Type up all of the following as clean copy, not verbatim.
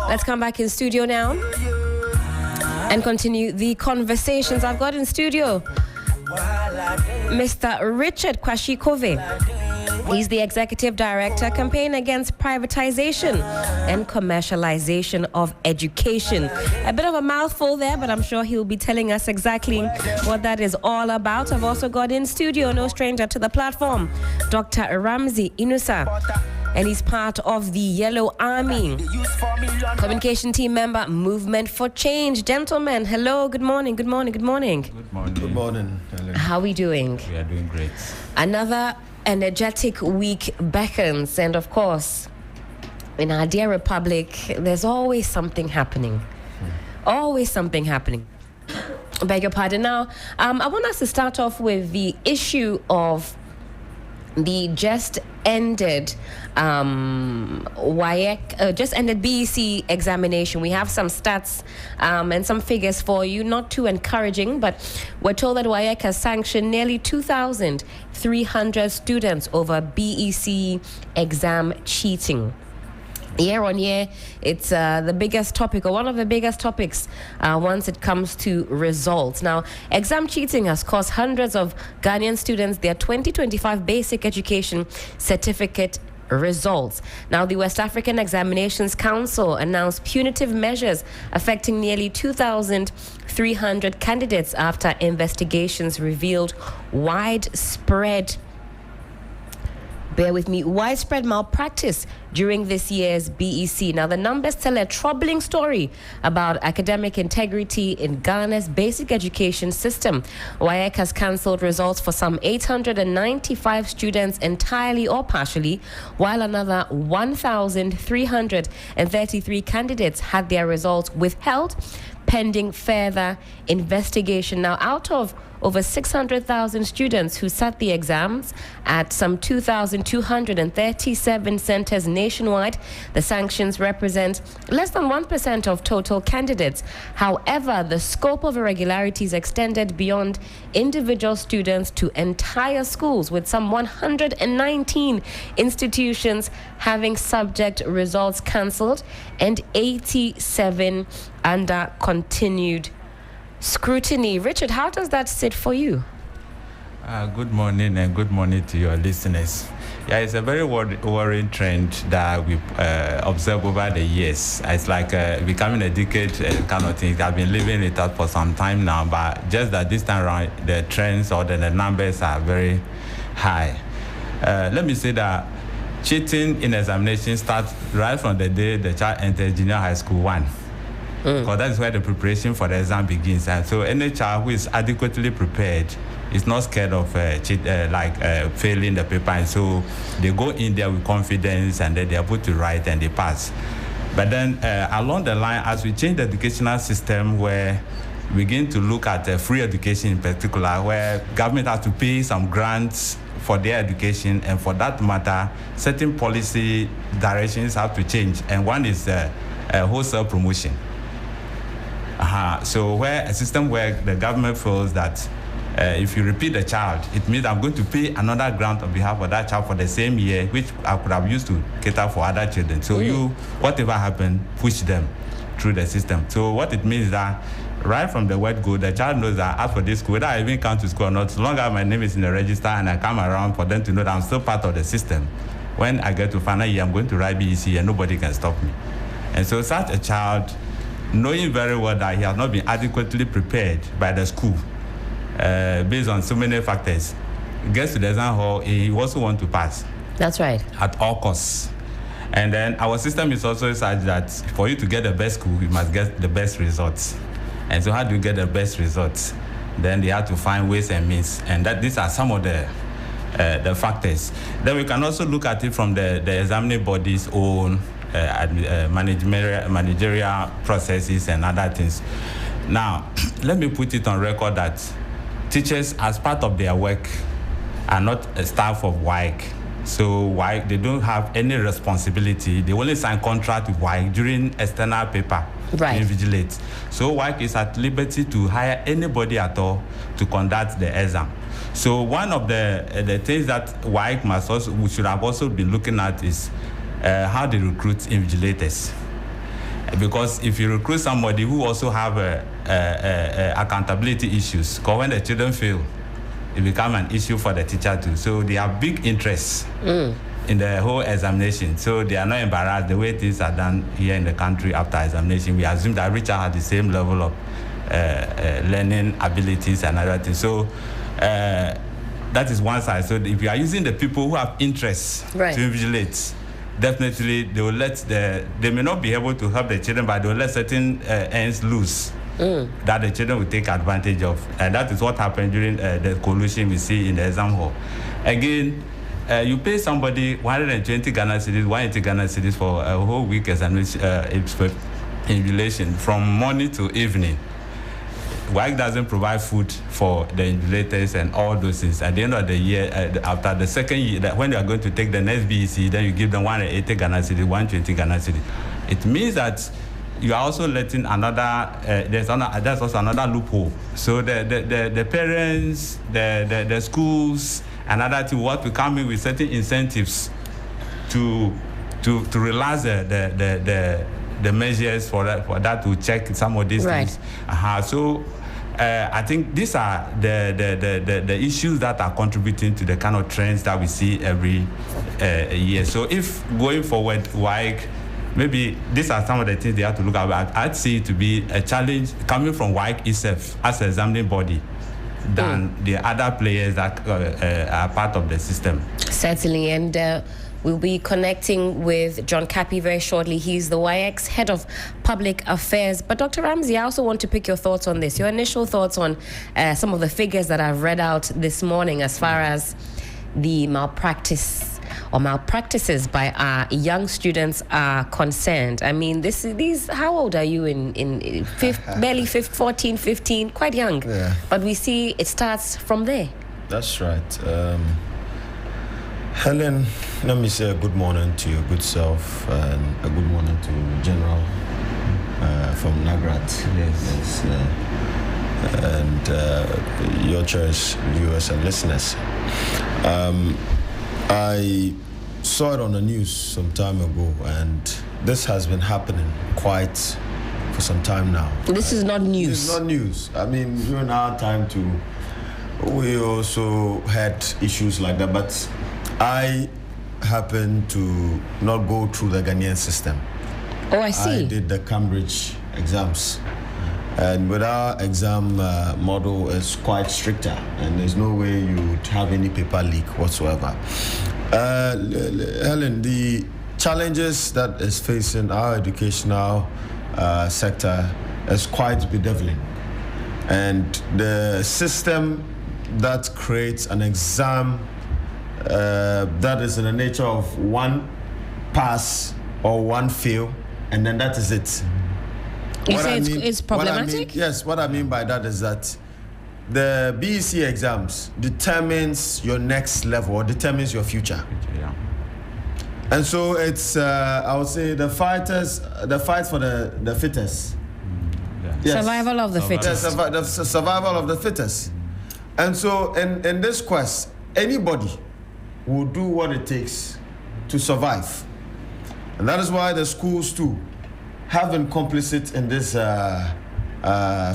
Let's come back in studio now and continue the conversations. I've got in studio Mr. Richard Kwashikove. He's the Executive Director, Campaign Against Privatization and Commercialization of Education. A bit of a mouthful there, but I'm sure he'll be telling us exactly what that is all about. I've also got in studio, no stranger to the platform, Dr. Ramsey Inusa, and he's part of the Yellow Army communication team member, Movement for Change. Gentlemen, hello, good morning, good morning, good morning. Good morning. Good morning, Helen. How are we doing? We are doing great. Another energetic week beckons, and of course, in our dear republic, there's always something happening. Always something happening. Beg your pardon. Now, I want us to start off with the issue of the just ended BEC examination. We have some stats and some figures for you, not too encouraging, but we're told that WAEC has sanctioned nearly 2,300 students over BEC exam cheating. Year on year, it's the biggest topic, or one of the biggest topics once it comes to results. Now, exam cheating has cost hundreds of Ghanaian students their 2025 basic education certificate results. Now, the West African Examinations Council announced punitive measures affecting nearly 2,300 candidates after investigations revealed widespread malpractice during this year's BEC. Now, the numbers tell a troubling story about academic integrity in Ghana's basic education system. WAEC has cancelled results for some 895 students entirely or partially, while another 1,333 candidates had their results withheld pending further investigation. Now, out of over 600,000 students who sat the exams at some 2,237 centers nationwide, the sanctions represent less than 1% of total candidates. However, the scope of irregularities extended beyond individual students to entire schools, with some 119 institutions having subject results cancelled and 87 under continued scrutiny. Richard, how does that sit for you? Good morning, and good morning to your listeners. Yeah, it's a very worrying trend that we observe over the years. It's like becoming a decade kind of thing. I've been living it out for some time now, but just that this time around, the trends or the numbers are very high. Let me say that cheating in examinations starts right from the day the child enters junior high school 1. Because that is where the preparation for the exam begins. And so any child who is adequately prepared is not scared of failing the paper. And so they go in there with confidence, and then they are able to write and they pass. But then along the line, as we change the educational system, where we begin to look at free education in particular, where government has to pay some grants for their education, and for that matter, certain policy directions have to change. And one is wholesale promotion. So where a system where the government feels that if you repeat the child, it means I'm going to pay another grant on behalf of that child for the same year, which I could have used to cater for other children. So you, whatever happened, push them through the system. So what it means is that right from the word go, the child knows that as for this school, whether I even come to school or not, as long as my name is in the register and I come around, for them to know that I'm still part of the system. When I get to final year, I'm going to write BEC and nobody can stop me. And so such a child, knowing very well that he has not been adequately prepared by the school, based on so many factors, gets to the exam hall, he also wants to pass. That's right. At all costs. And then our system is also such that for you to get the best school, you must get the best results. And so how do you get the best results? Then they have to find ways and means. And that these are some of the factors. Then we can also look at it from the examining body's own managerial processes and other things. Now, let me put it on record that teachers, as part of their work, are not a staff of WAEC. So WAEC, they don't have any responsibility. They only sign contract with WAEC during external paper. Right. Invigilate. So WAEC is at liberty to hire anybody at all to conduct the exam. So one of the things that WAEC we should have also been looking at is how they recruit invigilators. Because if you recruit somebody who also have accountability issues, because when the children fail, it becomes an issue for the teacher too. So they have big interests in the whole examination. So they are not embarrassed the way things are done here in the country after examination. We assume that every child has the same level of learning abilities and other things. So that is one side. So if you are using the people who have interests to invigilate, definitely they will they may not be able to help the children, but they will let certain ends loose that the children will take advantage of. And that is what happened during the collusion we see in the exam hall. Again, you pay somebody 120 Ghana cedis, 180 Ghana cedis for a whole week examination, invigilation from morning to evening. WAEC doesn't provide food for the invigilators and all those things. At the end of the year, after the second year, when you are going to take the next BEC, then you give them 180 Ghana cedis, 120 Ghana cedis. It means that you are also letting another, there's also another loophole. So the parents, the schools, and other things what will come in with certain incentives to relax the measures for that to check some of these things. So I think these are the issues that are contributing to the kind of trends that we see every year. So if going forward, WAEC, maybe these are some of the things they have to look at. I'd see it to be a challenge coming from WAEC itself as an examining body than the other players that are part of the system. Certainly, and we'll be connecting with John Cappy very shortly. He's the WAEC's Head of Public Affairs. But Dr. Ramsey, I also want to pick your thoughts on this, your initial thoughts on some of the figures that I've read out this morning as far as the malpractices by our young students are concerned. I mean, how old are you in barely 14, 15, quite young. Yeah. But we see it starts from there. That's right. Helen, let me say a good morning to your good self and a good morning to General from Nagrat. Yes. And your cherished viewers and listeners. I saw it on the news some time ago, and this has been happening quite for some time now. This is not news. It's not news. I mean, during our time too, we also had issues like that, but I happened to not go through the Ghanaian system. Oh, I see. I did the Cambridge exams. And with our exam model, it's quite stricter, and there's no way you would have any paper leak whatsoever. Helen, the challenges that is facing our educational sector is quite bedeviling. And the system that creates an exam that is in the nature of one pass or one fail, and then that is it. You say it's problematic? Yes, what I mean by that is that the BEC exams determines your next level or determines your future. Yeah. And so it's, I would say, the fight for the fittest. Yes. Survival of the fittest. Yes, the survival of the fittest. And so in this quest, anybody will do what it takes to survive. And that is why the schools too have been complicit in this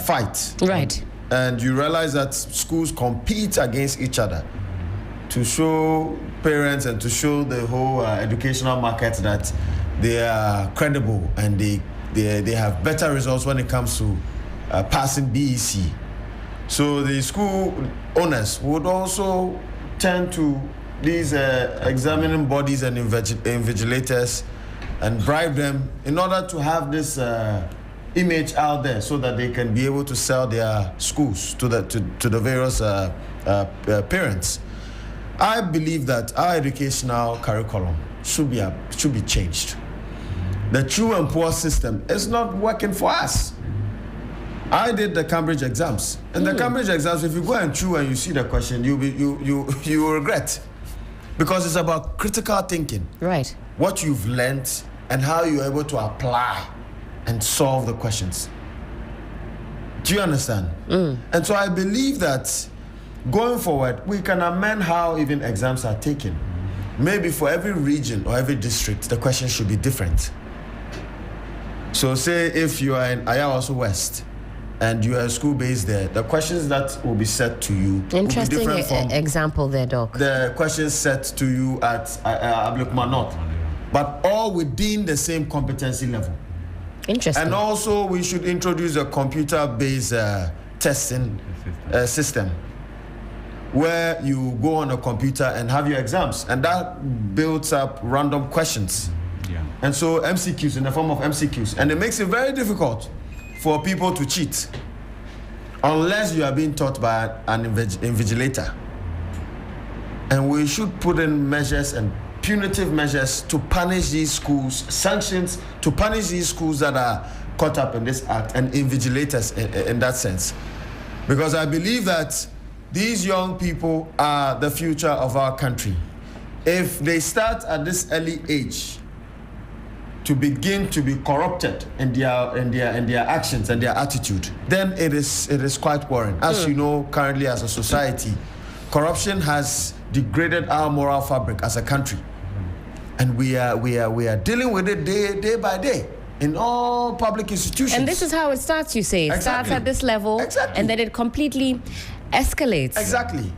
fight. Right. And you realize that schools compete against each other to show parents and to show the whole educational market that they are credible and they have better results when it comes to passing BEC. So the school owners would also turn to these examining bodies and invigilators and bribe them in order to have this image out there so that they can be able to sell their schools to the various parents. I believe that our educational curriculum should be changed. The true and poor system is not working for us. I did the Cambridge exams, and the Cambridge exams, if you go and chew and you see the question, you will regret, because it's about critical thinking. Right. What you've learned and how you're able to apply and solve the questions. Do you understand? And so I believe that going forward, we can amend how even exams are taken. maybe for every region or every district, the question should be different. So say if you are in Ayawaso West and you are a school based there, the questions that will be set to you Interesting will be different from example there, Doc. the questions set to you at Ablekuma North, but all within the same competency level. Interesting. And also we should introduce a computer-based testing system where you go on a computer and have your exams, and that builds up random questions. Yeah. And so MCQs, in the form of MCQs, and it makes it very difficult for people to cheat unless you are being taught by an invigilator. And we should put in measures and punitive measures to punish these schools, sanctions to punish these schools that are caught up in this act, and invigilators in that sense. Because I believe that these young people are the future of our country. If they start at this early age to begin to be corrupted in their actions and their attitude, then it is quite worrying. As you know, currently as a society, corruption has degraded our moral fabric as a country, and we are dealing with it day by day in all public institutions. And this is how it starts, you say. It starts at this level, and then it completely escalates. Exactly.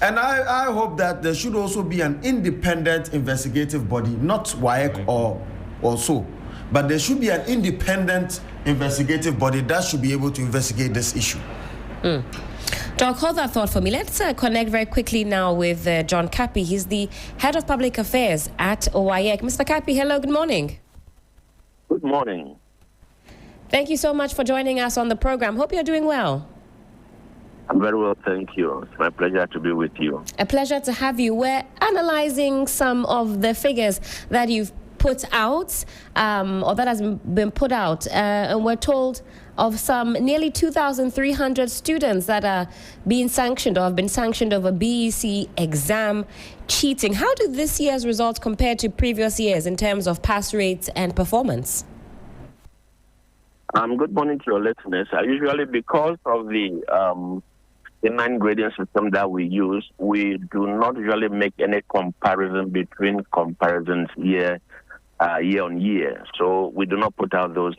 And I hope that there should also be an independent investigative body, not WAEC or so, but there should be an independent investigative body that should be able to investigate this issue. Doc, hold that thought for me. Let's connect very quickly now with John Kapi. He's the head of public affairs at WAEC. Mr. Kapi, hello, good morning. Good morning. Thank you so much for joining us on the program. Hope you're doing well. I'm very well, thank you. It's my pleasure to be with you. A pleasure to have you. We're analyzing some of the figures that you've put out, or that has been put out, and we're told of some nearly 2,300 students that are being sanctioned or have been sanctioned over BEC exam cheating. How do this year's results compare to previous years in terms of pass rates and performance? Good morning to your listeners. Usually, because of the inline grading system that we use, we do not usually make any comparison between comparisons year on year. So we do not put out those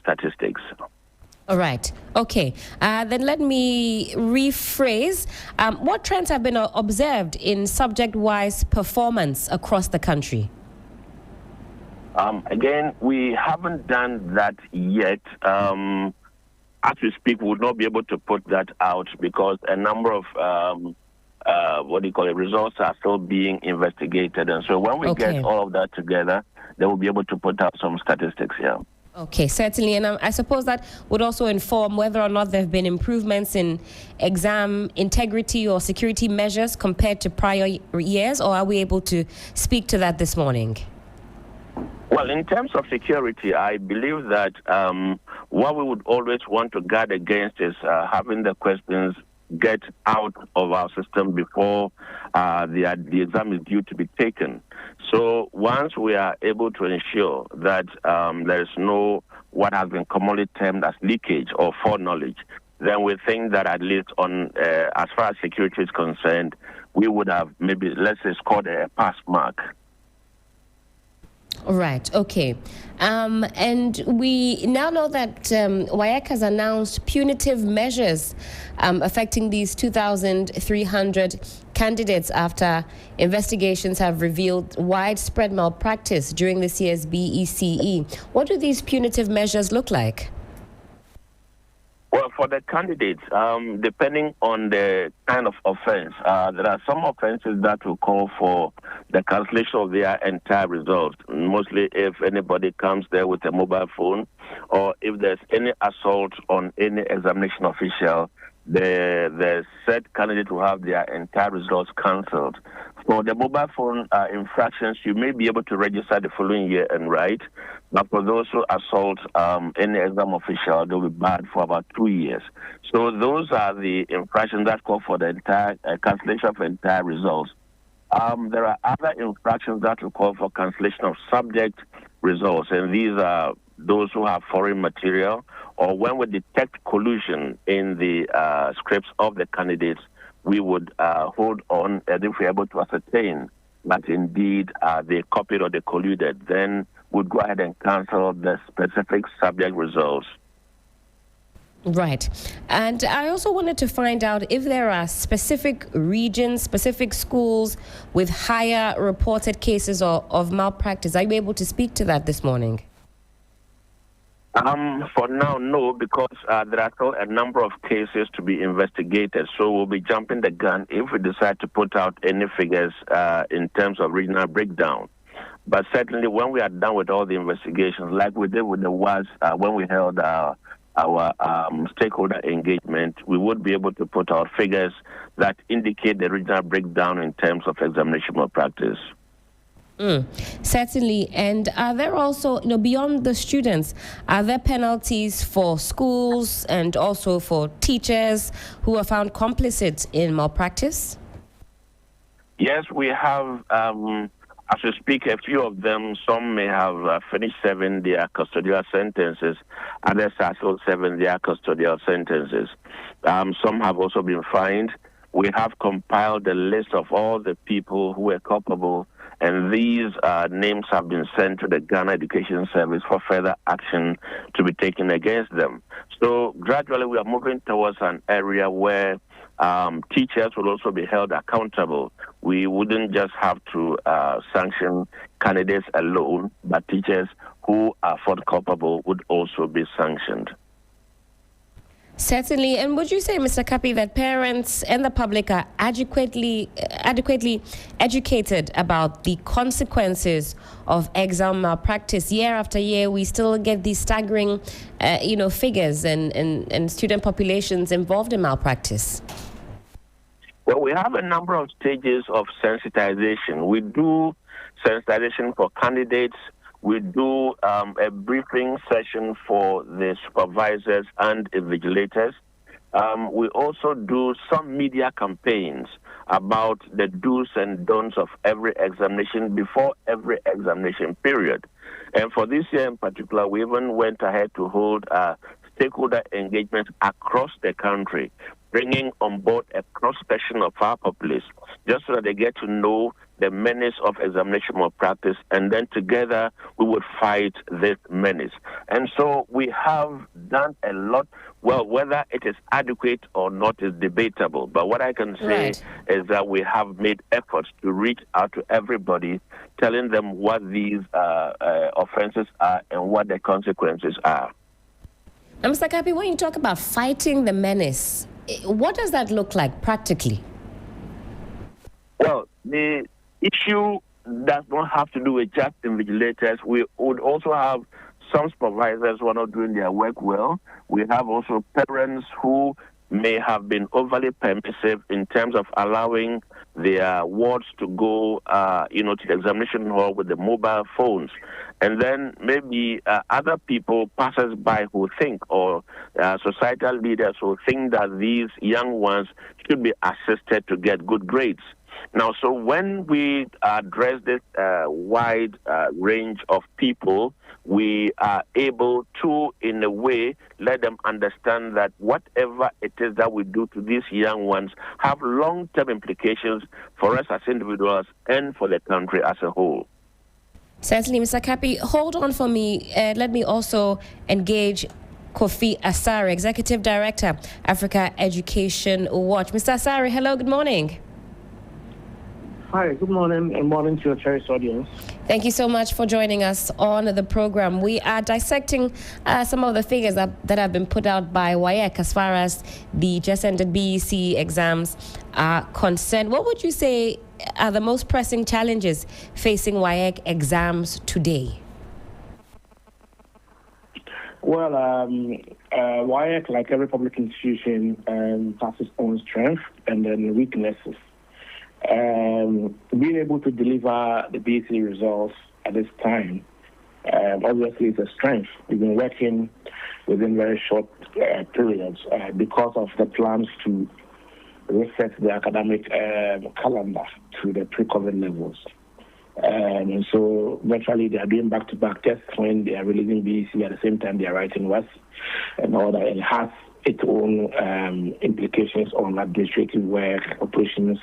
statistics. All right. Okay. Then let me rephrase. What trends have been observed in subject-wise performance across the country? Again, we haven't done that yet. As we speak, we would not be able to put that out because a number of results are still being investigated. And so when we get all of that together, they will be able to put out some statistics here. Okay, certainly. And I suppose that would also inform whether or not there have been improvements in exam integrity or security measures compared to prior years, or are we able to speak to that this morning? Well, in terms of security, I believe that what we would always want to guard against is having the questions get out of our system before the exam is due to be taken. So once we are able to ensure that there is no what has been commonly termed as leakage or foreknowledge, then we think that at least on as far as security is concerned, we would have maybe, let's say, scored a pass mark. Right, okay. And we now know that WAEC has announced punitive measures affecting these 2,300 candidates after investigations have revealed widespread malpractice during this year's BECE. What do these punitive measures look like? Well, for the candidates, depending on the kind of offense, there are some offenses that will call for the cancellation of their entire results, mostly if anybody comes there with a mobile phone or if there's any assault on any examination official, the said candidate will have their entire results cancelled. For the mobile phone infractions, you may be able to register the following year and write, but for those who assault any exam official, they'll be barred for about 2 years. So those are the infractions that call for the entire cancellation of entire results. There are other infractions that will call for cancellation of subject results, and these are those who have foreign material, or when we detect collusion in the scripts of the candidates, we would hold on, and if we're able to ascertain that indeed they copied or they colluded, then we'd go ahead and cancel the specific subject results. Right. And I also wanted to find out if there are specific regions, specific schools with higher reported cases of malpractice. Are you able to speak to that this morning? For now, no, because there are still a number of cases to be investigated. So we'll be jumping the gun if we decide to put out any figures in terms of regional breakdown. But certainly when we are done with all the investigations, like we did with the WAS when we held our stakeholder engagement, we would be able to put out figures that indicate the regional breakdown in terms of examination malpractice. Certainly. And are there also, beyond the students, are there penalties for schools and also for teachers who are found complicit in malpractice? Yes, we have, as we speak, a few of them. Some may have finished serving their custodial sentences. Others are still serving their custodial sentences. Some have also been fined. We have compiled a list of all the people who were culpable, and these names have been sent to the Ghana Education Service for further action to be taken against them. So gradually we are moving towards an area where teachers will also be held accountable. We wouldn't just have to sanction candidates alone, but teachers who are found culpable would also be sanctioned. Certainly. And would you say, Mr. Kapi, that parents and the public are adequately educated about the consequences of exam malpractice? Year after year, we still get these staggering, figures and student populations involved in malpractice. Well, we have a number of stages of sensitization. We do sensitization for candidates. We do a briefing session for the supervisors and invigilators. We also do some media campaigns about the do's and don'ts of every examination before every examination period. And for this year in particular, we even went ahead to hold stakeholder engagement across the country, bringing on board a cross-section of our populace, just so that they get to know the menace of examination malpractice, and then together we would fight this menace. And so we have done a lot. Well, whether it is adequate or not is debatable, but what I can say is that we have made efforts to reach out to everybody, telling them what these offenses are and what the consequences are. Mr. Kapi, when you talk about fighting the menace, what does that look like practically? Well, the issue does not have to do with just invigilators. We would also have some supervisors who are not doing their work well. We have also parents who may have been overly permissive in terms of allowing their wards to go, to the examination hall with the mobile phones. And then maybe other people, passers-by who think, or societal leaders who think that these young ones should be assisted to get good grades. Now, so when we address this wide range of people, we are able to, in a way, let them understand that whatever it is that we do to these young ones have long-term implications for us as individuals and for the country as a whole. Certainly, Mr. Kapi, hold on for me. Let me also engage Kofi Asare, Executive Director, Africa Education Watch. Mr. Asare, hello, good morning. Hi, good morning, and morning to your cherished audience. Thank you so much for joining us on the program. We are dissecting some of the figures that have been put out by WAEC as far as the just ended BEC exams are concerned. What would you say are the most pressing challenges facing WAEC exams today? Well, WAEC, like every public institution, has its own strength and then weaknesses. Being able to deliver the BEC results at this time, obviously, is a strength. We've been working within very short periods because of the plans to reset the academic calendar to the pre-COVID levels. And so virtually they are doing back-to-back tests when they are releasing BEC at the same time they are writing WAS and all that. It has its own implications on administrative work, operations,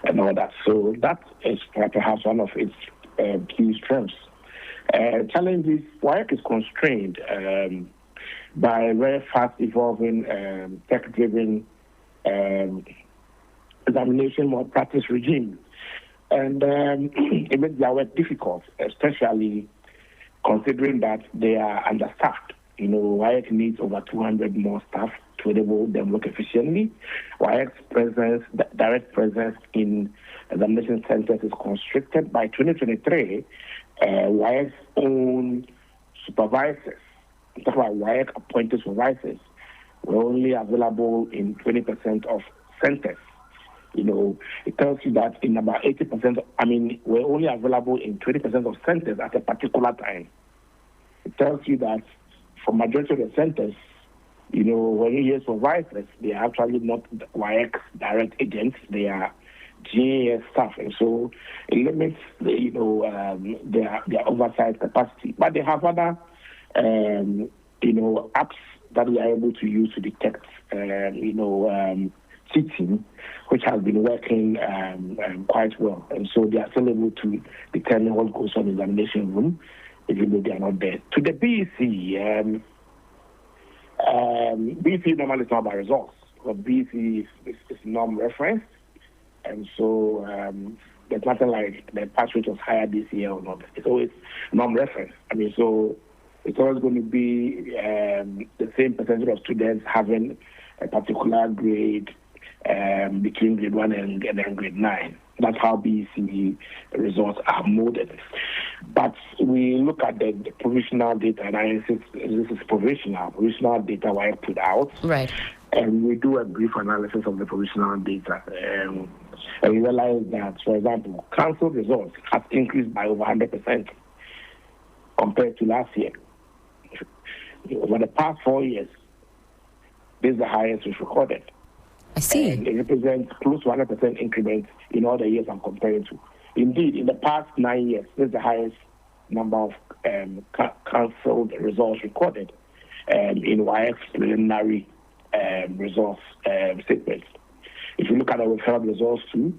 and all that. So that is perhaps one of its key strengths. Challenge is WAEC is constrained by a very fast evolving, tech-driven examination malpractice regime. And it makes their work difficult, especially considering that they are understaffed. WAEC needs over 200 more staff to enable them work efficiently. WAEC's direct presence in examination centers is constricted. By 2023, WAEC's own supervisors, I'm talking about WAEC appointed supervisors, were only available in 20% of centers. It tells you that in about 80%, we're only available in 20% of centers at a particular time. It tells you that for majority of the centers, when you hear supervisors, they are actually not WAEC's direct agents, they are GAS staff, and so it limits their oversight capacity. But they have other apps that we are able to use to detect cheating, which has been working quite well, and so they are still able to determine what goes on in the examination room, even though they are not there. To the BEC, BEC normally is not by results, but BEC is norm-referenced. And so there's nothing like the pass rate was higher this year or not. It's always non-reference. So it's always going to be the same percentage of students having a particular grade between grade 1 and then grade 9. That's how BEC results are molded. But we look at the provisional data analysis. This is provisional data I put out. Right. And we do a brief analysis of the provisional data. And we realize that, for example, council results have increased by over 100% compared to last year. Over the past 4 years, this is the highest we've recorded. I see. And it represents close to 100% increment in all the years I'm comparing to. Indeed, in the past 9 years, this is the highest number of cancelled results recorded in WAEC's preliminary results statements. If you look at our withheld results too,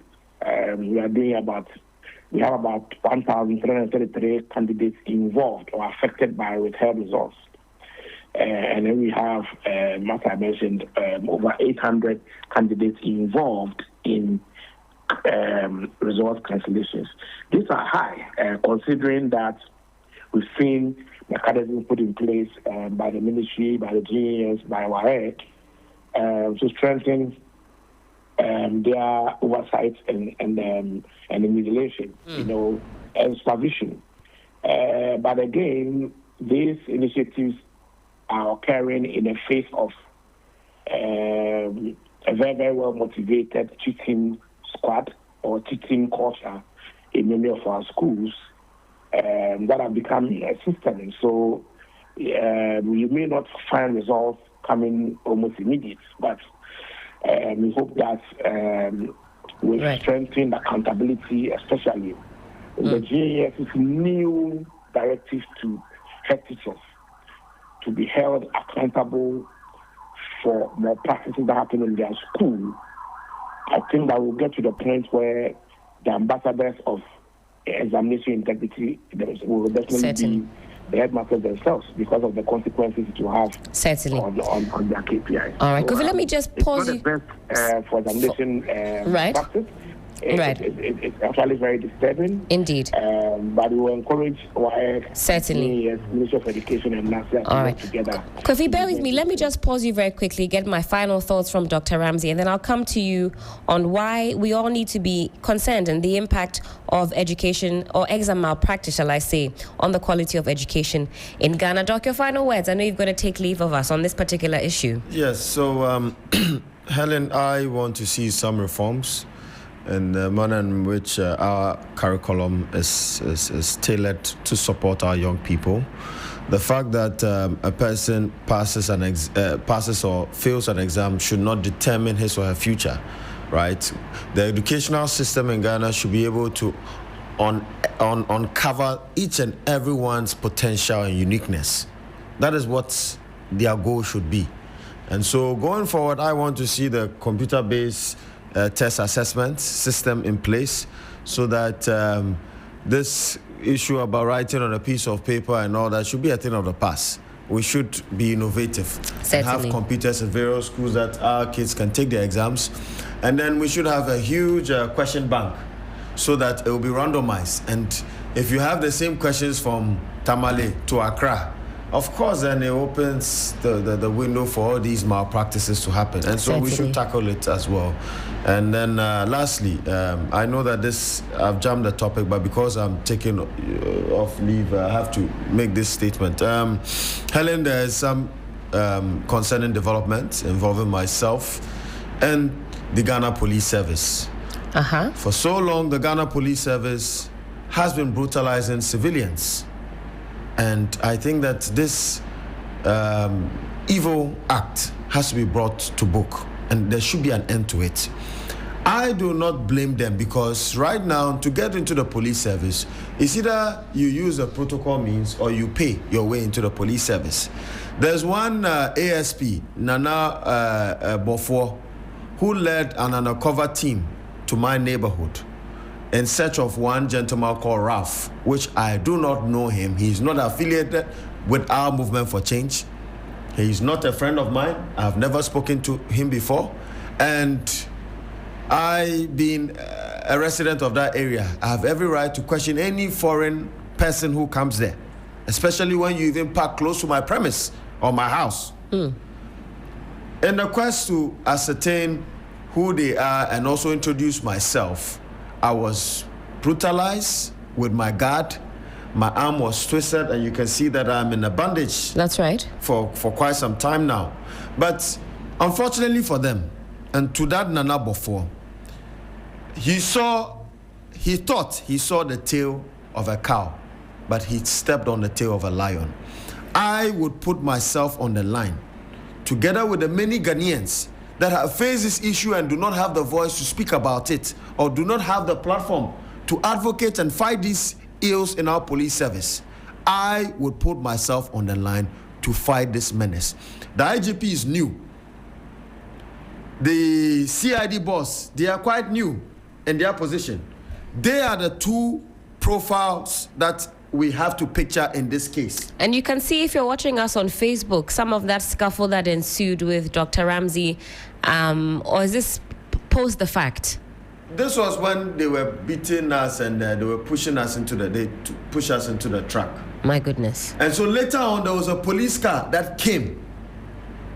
we have about 1,333 candidates involved or affected by withheld results. And then we have, as I mentioned, over 800 candidates involved in results cancellations. These are high, considering that we've seen mechanisms put in place by the ministry, by the GAS, by WAEC, to strengthen their oversight and remediation, and supervision. But again, these initiatives are occurring in the face of a very, very well motivated cheating squad or cheating culture in many of our schools that have become a system. And so we may not find results coming almost immediate, but we hope that with strengthening accountability, especially the GAS's new directive to head teachers to be held accountable for malpractices that happen in their school, I think that we'll get to the point where the ambassadors of examination integrity will definitely be the headmasters themselves because of the consequences it will have on their KPIs. All right, Kofi, let me just pause you. It's not the best for examination practice. It's actually very disturbing. Indeed. But we will encourage WAEC, certainly, Ministry of Education and NASDAQ to work together. Kofi, bear with me. Let me just pause you very quickly, get my final thoughts from Dr. Ramsey, and then I'll come to you on why we all need to be concerned and the impact of education or exam malpractice, shall I say, on the quality of education in Ghana. Doc, your final words. I know you've got to take leave of us on this particular issue. Yes. So, Helen, I want to see some reforms in the manner in which our curriculum is tailored to support our young people. The fact that a person passes or fails an exam should not determine his or her future, right? The educational system in Ghana should be able to uncover each and everyone's potential and uniqueness. That is what their goal should be. And so going forward, I want to see the computer-based test assessment system in place so that this issue about writing on a piece of paper and all that should be a thing of the past. We should be innovative and have computers in various schools that our kids can take their exams. And then we should have a huge question bank so that it will be randomized. And if you have the same questions from Tamale to Accra, of course, then it opens the window for all these malpractices to happen. And so we should tackle it as well. And then lastly, I know that I've jammed the topic, but because I'm taking off leave, I have to make this statement. Helen, there is some concerning development involving myself and the Ghana Police Service. For so long, the Ghana Police Service has been brutalizing civilians. And I think that this evil act has to be brought to book, and there should be an end to it. I do not blame them, because right now, to get into the police service, it's either you use the protocol means or you pay your way into the police service. There's one ASP, Nana Bofour, who led an undercover team to my neighborhood in search of one gentleman called Ralph, which I do not know him. He's not affiliated with our movement for change. He's not a friend of mine. I've never spoken to him before. And I, being a resident of that area, I have every right to question any foreign person who comes there, especially when you even park close to my premise or my house. In the quest to ascertain who they are and also introduce myself, I was brutalized with my guard. My arm was twisted, and you can see that I'm in a bandage. That's right. For quite some time now. But unfortunately for them, and to that Nana Bofour, he thought he saw the tail of a cow, but he stepped on the tail of a lion. I would put myself on the line, together with the many Ghanaians that have faced this issue and do not have the voice to speak about it, or do not have the platform to advocate and fight these ills in our police service. I would put myself on the line to fight this menace. The IGP is new. The CID boss, they are quite new in their position. They are the two profiles that we have to picture in this case. And you can see, if you're watching us on Facebook, some of that scuffle that ensued with Dr. Ramsey, or is this post the fact? This was when they were beating us and they were pushing us into the truck. My goodness. And so later on, there was a police car that came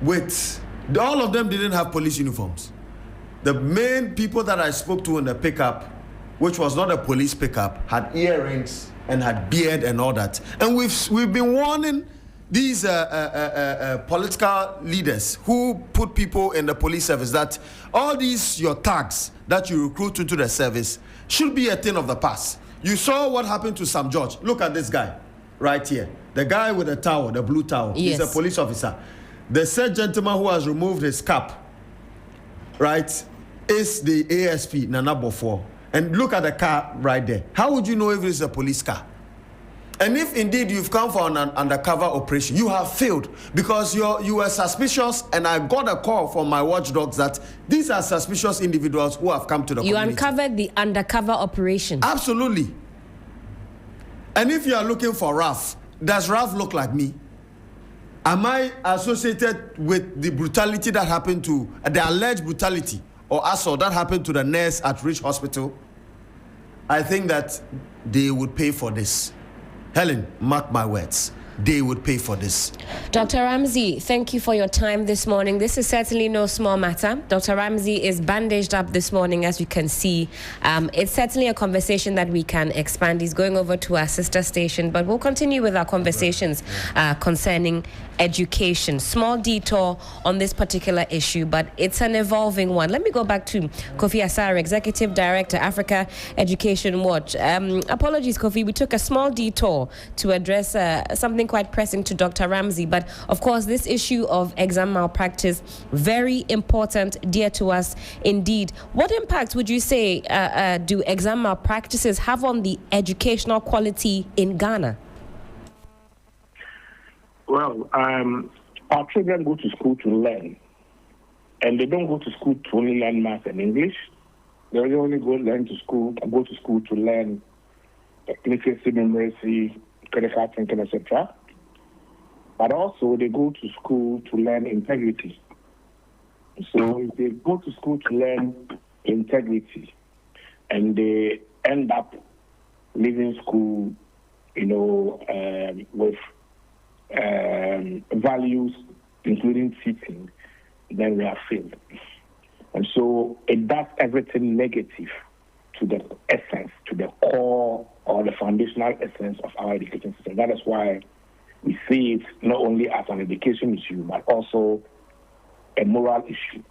with, all of them didn't have police uniforms. The main people that I spoke to in the pickup, which was not a police pickup, had earrings and had beard and all that. And we've been warning these political leaders who put people in the police service that all these your tags that you recruit into the service should be a thing of the past. You saw what happened to Sam George. Look at this guy right here. The guy with the towel, the blue towel. Yes. He's a police officer. The said gentleman who has removed his cap, right, is the ASP, Nana Bofour. And look at the car right there. How would you know if it's a police car? And if indeed you've come for an undercover operation, you have failed, because you were suspicious, and I got a call from my watchdogs that these are suspicious individuals who have come to the community. You uncovered the undercover operation. Absolutely. And if you are looking for Ralph, does Ralph look like me? Am I associated with the brutality that happened to, the alleged brutality or assault that happened to the nurse at Rich Hospital? I think that they would pay for this. Helen, mark my words. They would pay for this. Dr. Ramsey, thank you for your time this morning. This is certainly no small matter. Dr. Ramsey is bandaged up this morning, as you can see. It's certainly a conversation that we can expand. He's going over to our sister station, but we'll continue with our conversations concerning education. Small detour on this particular issue, but it's an evolving one. Let me go back to Kofi Asare, Executive Director, Africa Education Watch. Apologies, Kofi, we took a small detour to address something quite pressing to Dr. Ramsey, but of course this issue of exam malpractice, very important, dear to us indeed. What impact would you say do exam malpractices have on the educational quality in Ghana? Well, our children go to school to learn, and they don't go to school to only learn math and English. They only go to school to learn literacy, numeracy, critical thinking, etc. But also they go to school to learn integrity. So if they go to school to learn integrity and they end up leaving school, with values including cheating, then we have failed. And so it does everything negative to the essence, to the core or the foundational essence of our education system. That is why we see it not only as an education issue, but also a moral issue.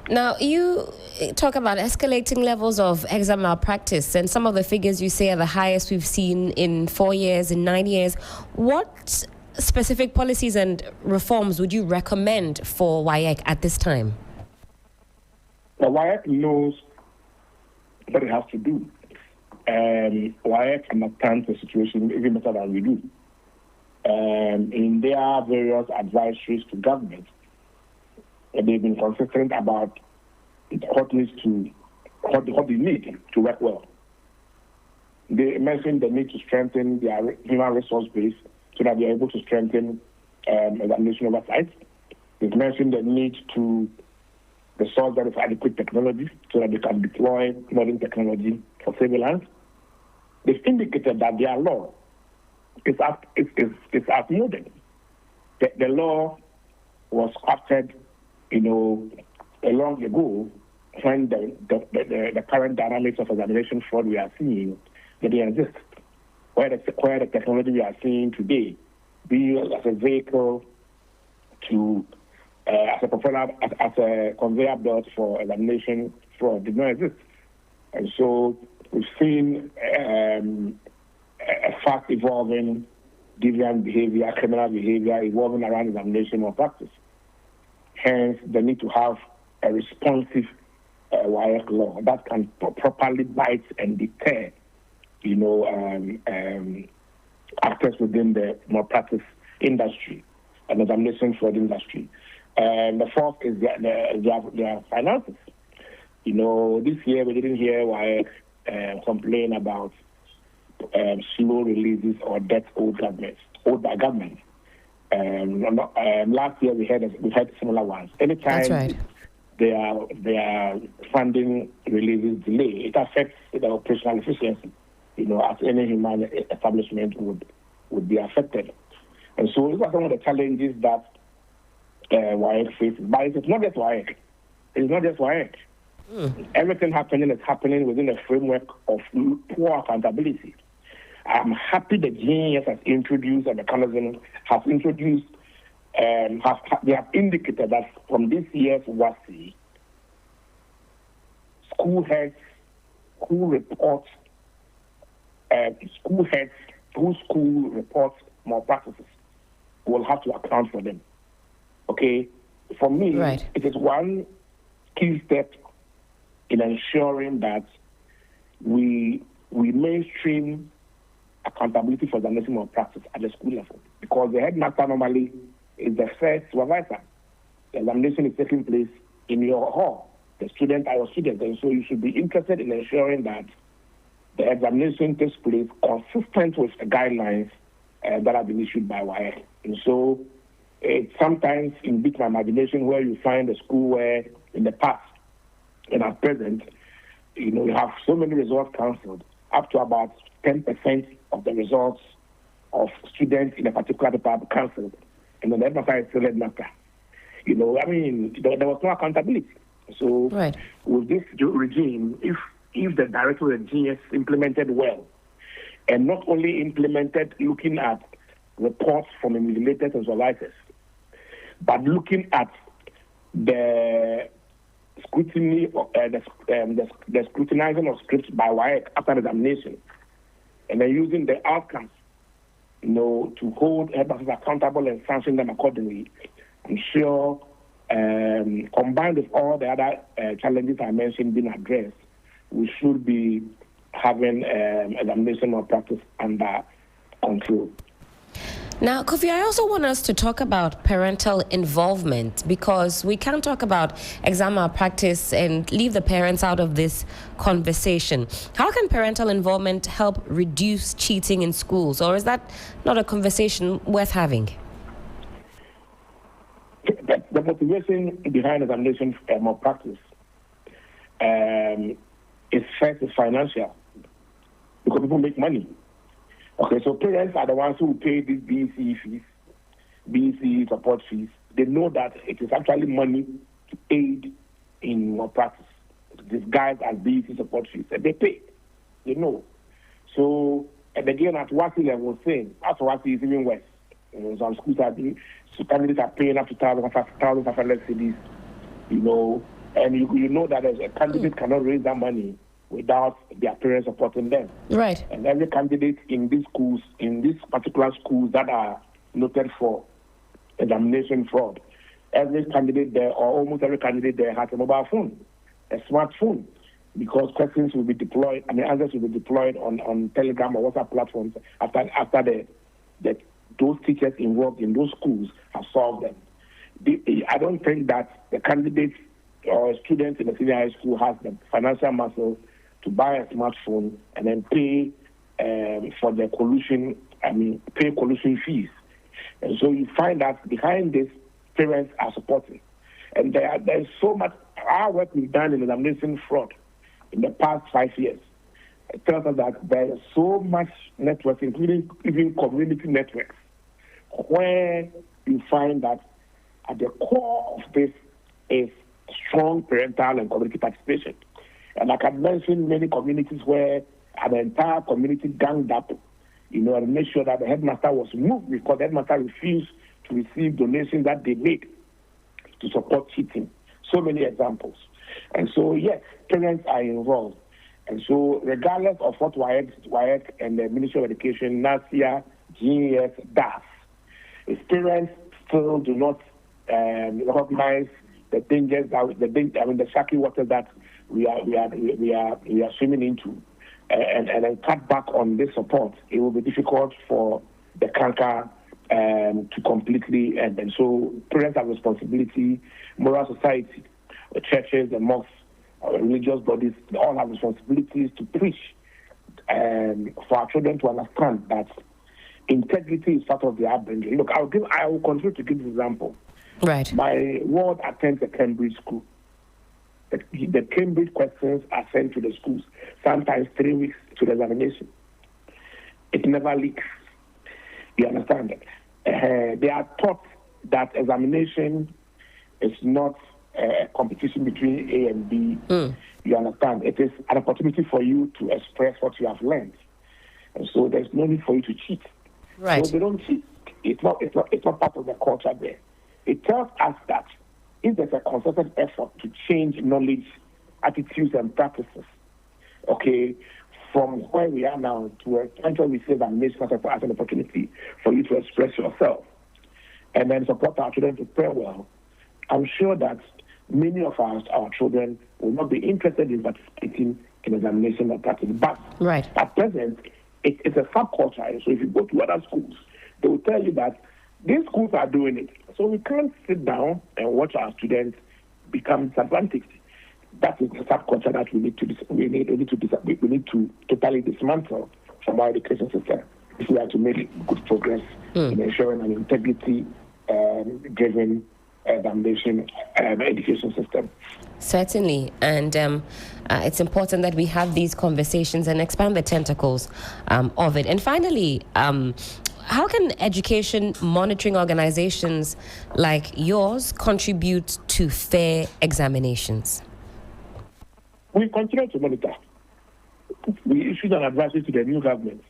Now, you talk about escalating levels of exam malpractice, and some of the figures you say are the highest we've seen in 4 years, in 9 years. What specific policies and reforms would you recommend for WAEC at this time? The WAEC knows what it has to do. WAEC understands the situation even better than we do. In their various advisories to government, they've been consistent about what they need to work well. They mentioned the need to strengthen their human resource base so that they are able to strengthen examination oversight. They've mentioned the need to resource that is adequate technology so that they can deploy modern technology for surveillance. They've indicated that their law is outmoded. The law was crafted long ago, when the current dynamics of examination fraud we are seeing didn't exist, where the technology we are seeing today be used as a vehicle to as a conveyor belt for examination fraud did not exist. And so we've seen a fast evolving deviant behavior, criminal behavior evolving around examination malpractice. Hence, the need to have a responsive WAEC law that can properly bite and deter, actors within the malpractice industry and examination fraud industry. And the fourth is their finances. This year we didn't hear WAEC complain about slow releases or debt owed by government. Last year we had similar ones. Anytime That's right. their funding releases delay, it affects the operational efficiency. As any human establishment would be affected. And so these are some of the challenges that WAEC faces. But it's not just WAEC. It's not just WAEC. Everything happening is happening within a framework of poor accountability. I'm happy the GES has introduced a mechanism, they have indicated that from this year's WASI, school heads who report malpractices will have to account for them. Okay? For me, Right. It is one key step in ensuring that we mainstream accountability for examination malpractice at the school level, because the headmaster normally is the first supervisor. The examination is taking place in your hall. The student are your students, and so you should be interested in ensuring that the examination takes place consistent with the guidelines that have been issued by WAEC. And so it's sometimes in beat my imagination where you find a school where in the past and at present, you have so many results cancelled, up to about 10% of the results of students in a particular department cancelled, and then the headmaster is still headmaster. There was no accountability. So Right. with this regime, if the director of the GS implemented well, and not only implemented looking at reports from invigilators and supervisors, but looking at the scrutiny, the scrutinizing of scripts by WAEC after examination, and then using the outcomes, to hold headmasters accountable and sanction them accordingly. I'm sure, combined with all the other challenges I mentioned being addressed, we should be having examination malpractice under control. Now, Kofi, I also want us to talk about parental involvement, because we can't talk about exam malpractice and leave the parents out of this conversation. How can parental involvement help reduce cheating in schools, or is that not a conversation worth having? The motivation behind examination malpractice is first is financial, because people make money. Okay, so parents are the ones who pay these BEC support fees. They know that it is actually money to aid in malpractice. Disguised as BEC support fees. And they pay. They know. So, and again, at WASI level, same. At WASI is even worse. Some schools are doing, so candidates are paying up to 1,500 cedis, and you know that a candidate cannot raise that money without their parents supporting them. Right. And every candidate in these schools, in these particular schools that are noted for examination fraud, every candidate there, or almost every candidate there, has a mobile phone, a smartphone, because questions will be deployed, and the answers will be deployed on Telegram or WhatsApp platforms after those teachers involved in those schools have solved them. I don't think that the candidates or students in the senior high school has the financial muscle to buy a smartphone and then pay for the collusion, pay collusion fees. And so you find that behind this, parents are supporting. And there's so much, our work we've done in examination fraud in the past 5 years. It tells us that there is so much networks, including even community networks, where you find that at the core of this is strong parental and community participation. And I can mention many communities where an entire community ganged up, and made sure that the headmaster was moved because the headmaster refused to receive donations that they made to support cheating. So many examples. And so, yes, parents are involved. And so, regardless of what WAEC and the Ministry of Education, NASIA, GES does, if parents still do not recognize the dangers, the shaky water that we are swimming into, and then cut back on this support, it will be difficult for the canker to completely end. And so parents have responsibility, moral society, the churches, the mosques, religious bodies, they all have responsibilities to preach for our children to understand that integrity is part of their upbringing. Look, I will continue to give this example. Right. My ward attends a Cambridge school. The Cambridge questions are sent to the schools, sometimes 3 weeks to the examination. It never leaks. You understand that? They are taught that examination is not a competition between A and B. You understand? It is an opportunity for you to express what you have learned. And so there's no need for you to cheat. Right. So they don't cheat. It's not part of the culture there. It tells us that if there's a concerted effort to change knowledge, attitudes, and practices, okay, from where we are now to a point where we see examination as an opportunity for you to express yourself and then support our children to play well, I'm sure that many of our children will not be interested in participating in examination malpractice. But right. At present, it's a subculture. So if you go to other schools, they will tell you that these schools are doing it. So we can't sit down and watch our students become disadvantaged. That is the subculture that we need to totally dismantle from our education system if we are to make good progress in ensuring an integrity driven examination education system. Certainly, and it's important that we have these conversations and expand the tentacles of it. And finally, how can education monitoring organizations like yours contribute to fair examinations? We continue to monitor. We issued an advisory to the new government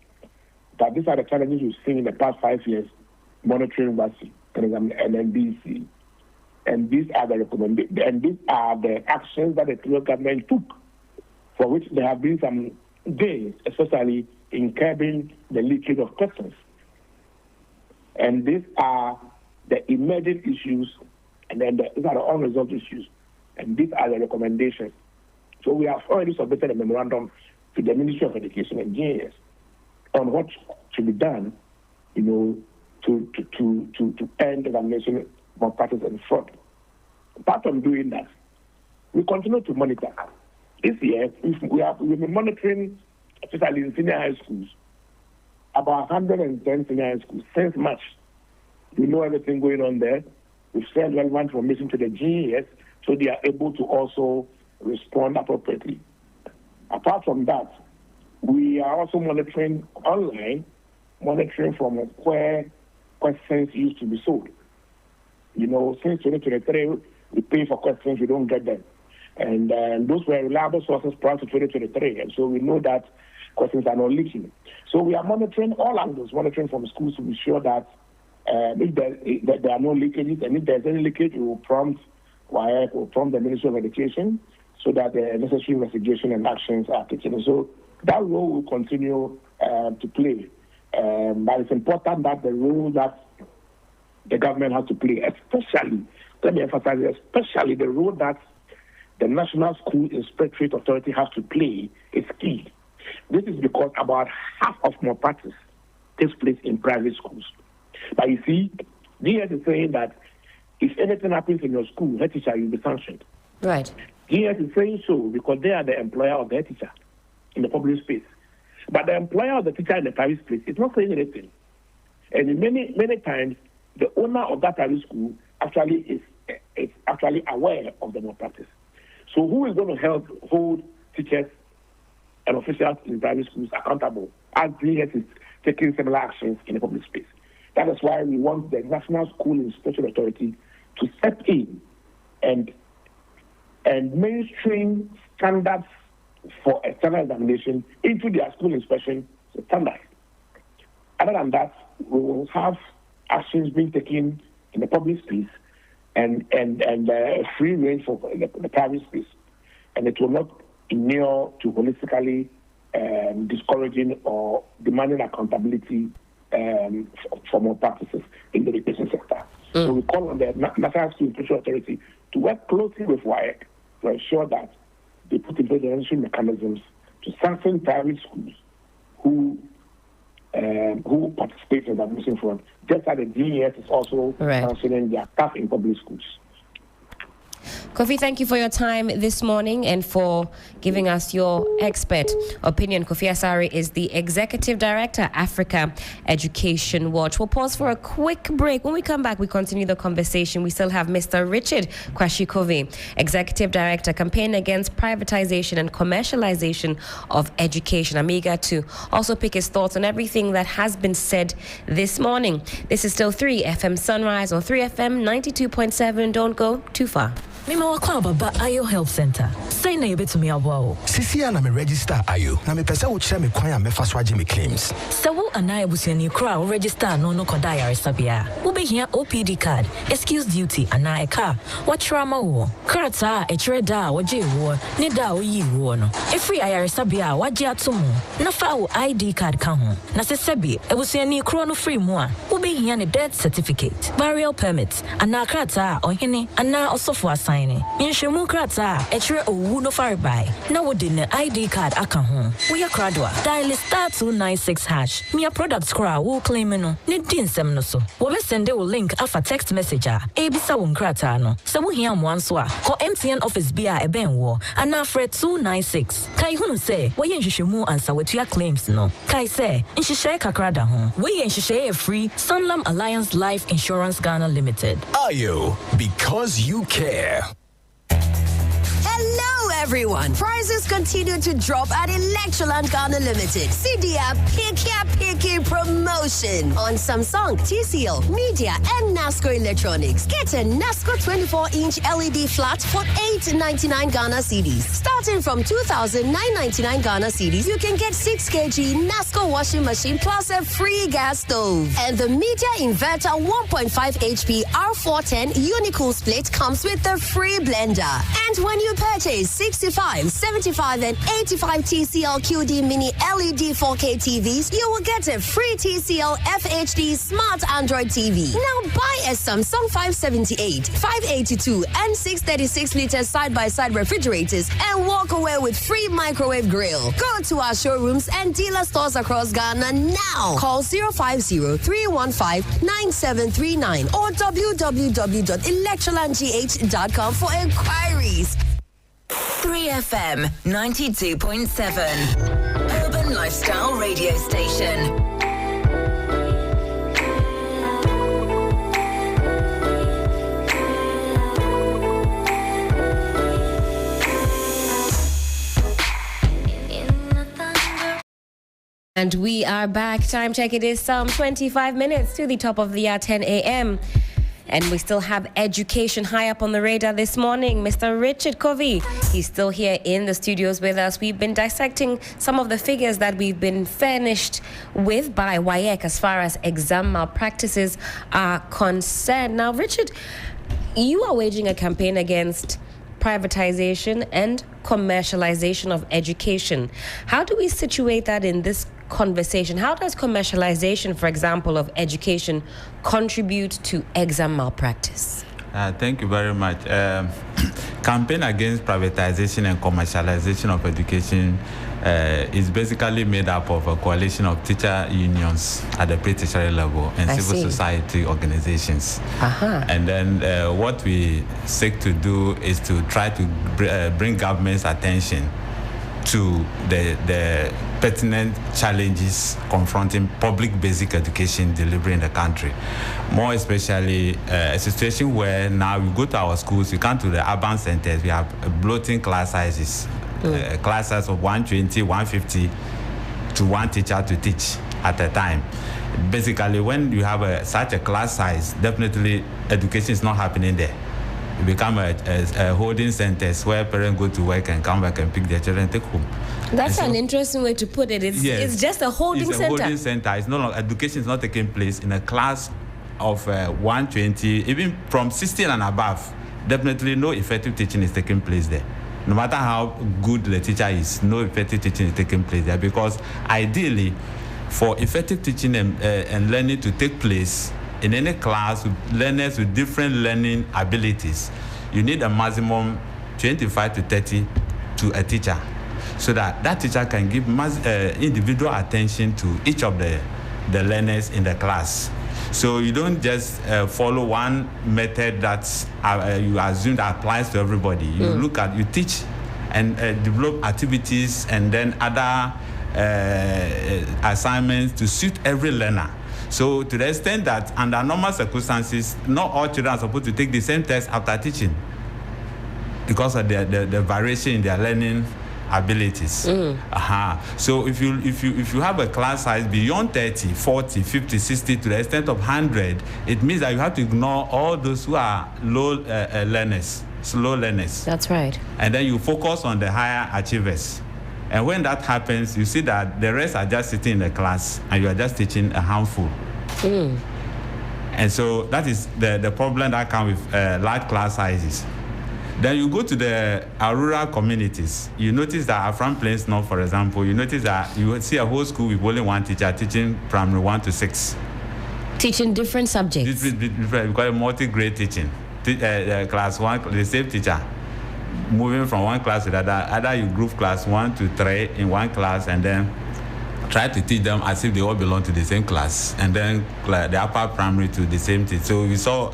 that these are the challenges we've seen in the past 5 years, monitoring WASI and NBC. And these are the actions that the new government took, for which there have been some gains, especially in curbing the leakage of questions. And these are the emerging issues, and then these are the unresolved issues, and these are the recommendations. So we have already submitted a memorandum to the Ministry of Education and GAS on what should be done, to end examination malpractice and fraud. Apart from doing that, we continue to monitor. This year, we've been monitoring, especially in senior high schools, about 110 senior high schools since March. We know everything going on there. We've sent relevant information to the GES so they are able to also respond appropriately. Apart from that, we are also monitoring online, monitoring from where questions used to be sold. You know, since 2023, we pay for questions, we don't get them. And those were reliable sources prior to 2023. And so we know that questions are not leaking. So we are monitoring all angles, monitoring from schools to be sure that if there are no leakages, and if there's any leakage, we will prompt WAEC, will prompt the Ministry of Education so that the necessary investigation and actions are taken. And so that role will continue to play. But it's important that the role that the government has to play, especially, let me emphasize, especially the role that the National School Inspectorate Authority has to play is key. This is because about half of malpractice takes place in private schools. But you see, GS is saying that if anything happens in your school, head teacher will be sanctioned. Right. GS is saying so because they are the employer of the head teacher in the public space. But the employer of the teacher in the private space is not saying anything. And many times, the owner of that private school actually is actually aware of the malpractice. So who is going to hold teachers and officials in private schools accountable as GS is taking similar actions in the public space? That is why we want the National School Inspection Authority to step in and mainstream standards for external examination into their school inspection standards. Other than that, we will have actions being taken in the public space and free range for the private space. And it will not inure to holistically discouraging or demanding accountability for more practices in the education sector. So we call on the National School Inspection Authority to work closely with WAEC to ensure that they put in place the necessary mechanisms to sanction private schools who participate in the admission fraud, just as the GES is also sanctioning their staff in public schools. Kofi, thank you for your time this morning and for giving us your expert opinion. Kofi Asare is the Executive Director, Africa Education Watch. We'll pause for a quick break. When we come back, we continue the conversation. We still have Mr. Richard Kwashikovi, Executive Director, Campaign Against Privatization and Commercialization of Education. I'm eager to also pick his thoughts on everything that has been said this morning. This is still 3FM Sunrise on 3FM 92.7. Don't go too far. Mima wakwa baba Ayo Health Center. Say na yebe to me awo. Sisi na me register Ayo. Na me pese wo kire me kwan a me fa swaje me claims. So wo anaya busiani kra wo register no koda ya resabia. Wo be hia OPD card, excuse duty anaya ka. What trauma wo? Krata e kire da wo je wo. Ni da wo yi wo no. E free aya resabia wa je atomo. Na fa wo ID card ka ho. Na se sebi e busiani kra no free mo a. Wo be hia ne death certificate, burial permit, ana krata ohene ana osofo sign. Inshemu krata echere owu no far by. Na wo de ID card aka ho. We akradwa. Dial *296#. Me products kra wo claim no. Ne din sem no so. Wo be send wo link afa text message a. Ebisa wo krata no. Se wo hia mo anso a. Ko MTN office bia e ben wo. Ana frɛ 296. Kai hunu se wo ye nhwehwemu ansa watua claims no. Kai se nhwehwɛ kakrada ho. We ye nhwehwɛ free Sanlam Alliance Life Insurance Ghana Limited. Ayo, because you care. Hello, everyone. Prizes continue to drop at Electroland Ghana Limited. CDA Picky promotion on Samsung, TCL, Media, and NASCO Electronics. Get a NASCO 24-inch LED flat for $899 Ghana cedis. Starting from 2,999 Ghana cedis, you can get 6 kg NASCO washing machine plus a free gas stove. And the Media Inverter 1.5 HP R410 Unicool split comes with a free blender. And when you pay Purchase 65, 75, and 85 TCL QD Mini LED 4K TVs. You will get a free TCL FHD Smart Android TV. Now buy a Samsung 578, 582, and 636-liter side-by-side refrigerators and walk away with free microwave grill. Go to our showrooms and dealer stores across Ghana now. Call 050-315-9739 or www.electrolandgh.com for inquiries. 3FM 92.7 Urban Lifestyle Radio Station. And we are back. Time check. It is some 25 minutes to the top of the hour, 10 a.m. And we still have education high up on the radar this morning. Mr. Richard Covey, he's still here in the studios with us. We've been dissecting some of the figures that we've been furnished with by WAEC as far as exam malpractices are concerned. Now, Richard, you are waging a campaign against privatization and commercialization of education. How do we situate that in this conversation? How does commercialization, for example, of education contribute to exam malpractice? Thank you very much. Campaign against privatization and commercialization of education is basically made up of a coalition of teacher unions at the pre-tertiary level and civil society organizations. And then what we seek to do is to try to bring government's attention to the pertinent challenges confronting public basic education delivery in the country. More especially a situation where now we go to our schools, we come to the urban centers, we have bloating class sizes, class size of 120, 150 to one teacher to teach at a time. Basically, when you have such a class size, definitely education is not happening there. It become a holding centers where parents go to work and come back and pick their children and take home. That's an interesting way to put it. It's just a holding center. It's a holding center. It's not, education is not taking place in a class of 120, even from 16 and above. Definitely no effective teaching is taking place there. No matter how good the teacher is, no effective teaching is taking place there, because ideally, for effective teaching and learning to take place in any class with learners with different learning abilities, you need a maximum 25 to 30 to a teacher, so that teacher can give individual attention to each of the learners in the class. So you don't just follow one method that you assume that applies to everybody. You you teach and develop activities and then other assignments to suit every learner. So to the extent that under normal circumstances, not all children are supposed to take the same test after teaching because of the variation in their learning abilities. So if you have a class size beyond 30, 40, 50, 60 to the extent of 100, it means that you have to ignore all those who are low learners, slow learners. That's right. And then you focus on the higher achievers. And when that happens, you see that the rest are just sitting in the class and you are just teaching a handful. And so that is the problem that comes with large class sizes. Then you go to our rural communities. You notice that from Plains North, for example, you notice that you see a whole school with only one teacher teaching primary 1 to 6. Teaching different subjects. Different, we call it multi-grade teaching. Class 1, the same teacher. Moving from one class to the other, either you group class 1 to 3 in one class and then try to teach them as if they all belong to the same class, and then the upper primary to the same thing. So we saw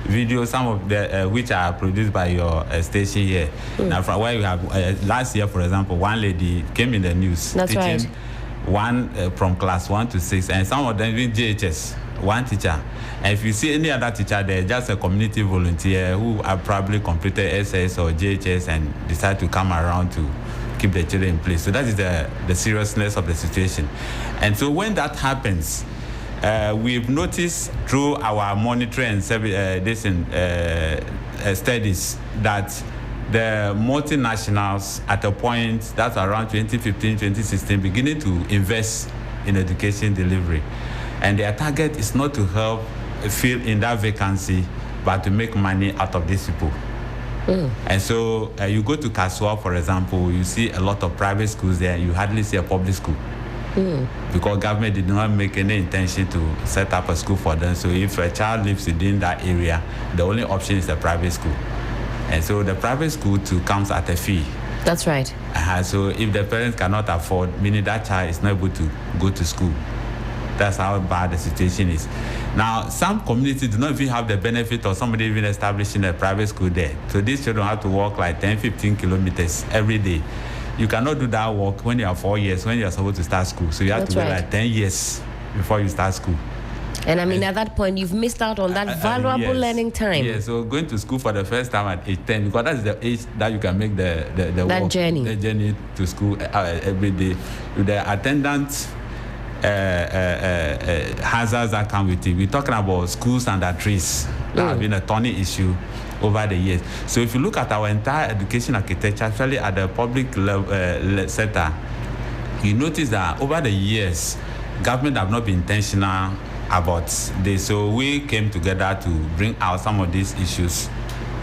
videos, some of the which are produced by your station here. Now, from where you have last year, for example, one lady came in the news. That's teaching right. One from class 1 to 6, and some of them even JHS, one teacher. And if you see any other teacher, they're just a community volunteer who have probably completed SS or JHS and decide to come around to keep the children in place. So that is the seriousness of the situation. And so when that happens, we've noticed through our monitoring and studies that the multinationals at a point that's around 2015, 2016, beginning to invest in education delivery. And their target is not to help fill in that vacancy, but to make money out of these people. And so you go to Kasua, for example, you see a lot of private schools there. You hardly see a public school. Because government did not make any intention to set up a school for them. So if a child lives within that area, the only option is the private school. And so the private school too comes at a fee. That's right. So if the parents cannot afford, meaning that child is not able to go to school. That's how bad the situation is. Now, some communities do not even have the benefit of somebody even establishing a private school there. So these children have to walk like 10, 15 kilometers every day. You cannot do that work when you are 4 years, when you are supposed to start school. So you have to wait like 10 years before you start school. And I mean, at that point, you've missed out on that valuable learning time. Yes, so going to school for the first time at age 10, because that's the age that you can make the walk, journey. The journey to school every day. With the attendant hazards that come with it. We're talking about schools under trees. That have been a thorny issue over the years. So if you look at our entire education architecture, especially at the public level, sector, you notice that over the years, government have not been intentional about this. So we came together to bring out some of these issues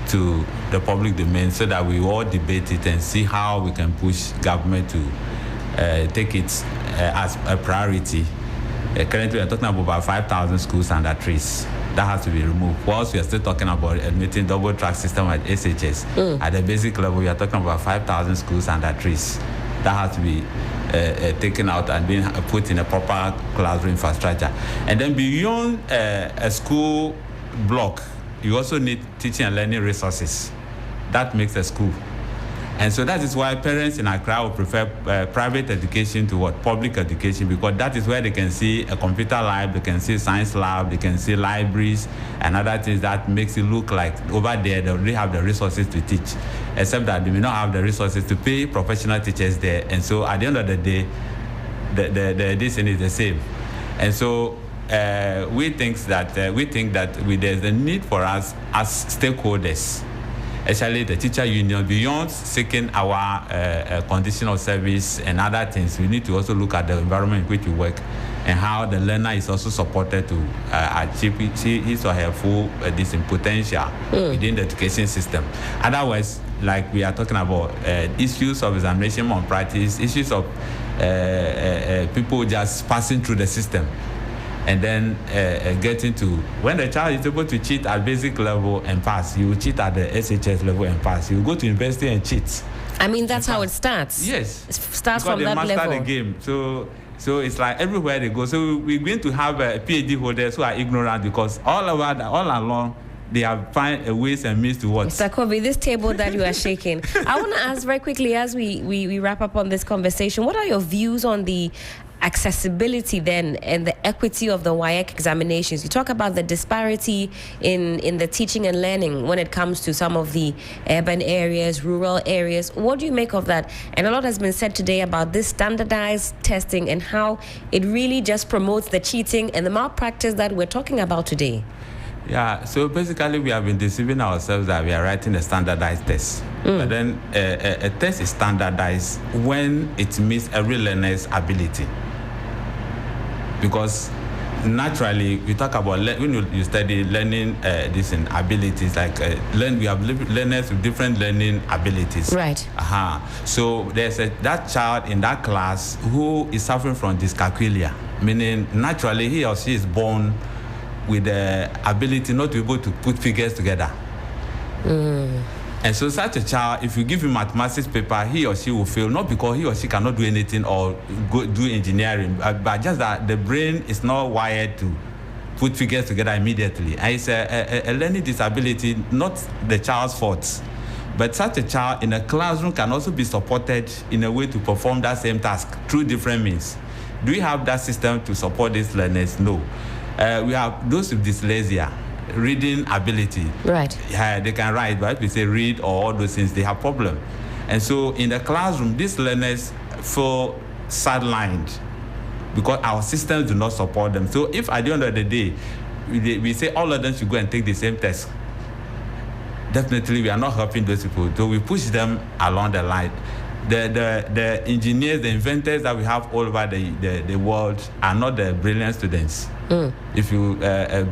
to the public domain so that we all debate it and see how we can push government to take it as a priority. Currently, we are talking about 5,000 schools under trees. That has to be removed. Whilst we are still talking about admitting double track system at SHS, at the basic level, we are talking about 5,000 schools under trees. That has to be taken out and being put in a proper classroom infrastructure. And then beyond a school block, you also need teaching and learning resources. That makes a school. And so that is why parents in Accra would prefer private education to what? Public education, because that is where they can see a computer lab, they can see science lab, they can see libraries and other things that makes it look like over there they already have the resources to teach, except that they may not have the resources to pay professional teachers there. And so at the end of the day, this thing is the same. And so we think that there's a need for us as stakeholders, especially the teacher union, beyond seeking our condition of service and other things, we need to also look at the environment in which we work and how the learner is also supported to achieve his or her full potential within the education system. Otherwise, like we are talking about issues of examination malpractice, issues of people just passing through the system, and then getting to, when the child is able to cheat at basic level and pass, you will cheat at the SHS level and pass. You will go to university and cheat. I mean, that's how it starts. Yes. It starts because from that level. They master the game. So it's like everywhere they go. So we're going to have PhD holders who are ignorant because all along, they have found a ways and means to what? Mr. Kobe, this table that you are shaking. I want to ask very quickly as we wrap up on this conversation, what are your views on the accessibility then and the equity of the WAEC examinations? You talk about the disparity in the teaching and learning when it comes to some of the urban areas, rural areas. What do you make of that? And a lot has been said today about this standardized testing and how it really just promotes the cheating and the malpractice that we're talking about today. Yeah, so basically we have been deceiving ourselves that we are writing a standardized test. But then a test is standardized when it meets every learner's ability. Because naturally, we talk about when you study learning these abilities, like we have learners with different learning abilities. Right. So there's that child in that class who is suffering from dyscalculia, meaning naturally he or she is born with the ability not to be able to put figures together. And so such a child, if you give him mathematics paper, he or she will fail, not because he or she cannot do anything or do engineering, but just that the brain is not wired to put figures together immediately. And it's a learning disability, not the child's fault. But such a child in a classroom can also be supported in a way to perform that same task through different means. Do we have that system to support these learners? No. We have those with dyslexia, reading ability. Right. They can write, but if we say read or all those things, they have problem. And so in the classroom, these learners feel sidelined because our systems do not support them. So if at the end of the day, we say all of them should go and take the same test, definitely we are not helping those people. So we push them along the line. The engineers, the inventors that we have all over the world are not the brilliant students. If you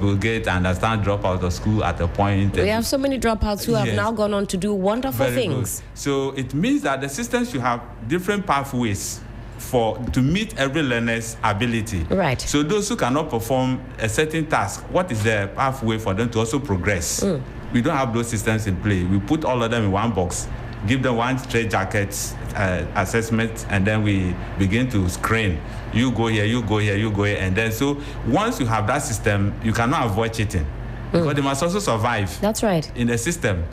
will get understand dropout out of school at a point. We have so many dropouts who have Yes. now gone on to do wonderful Very things. good. So it means that the system should have different pathways to meet every learner's ability. Right. So those who cannot perform a certain task, what is the pathway for them to also progress? We don't have those systems in play. We put all of them in one box, give them one straight jacket assessment, and then we begin to screen. You go here, you go here, you go here. And then so once you have that system, you cannot avoid cheating. Because they must also survive. That's right. In the system.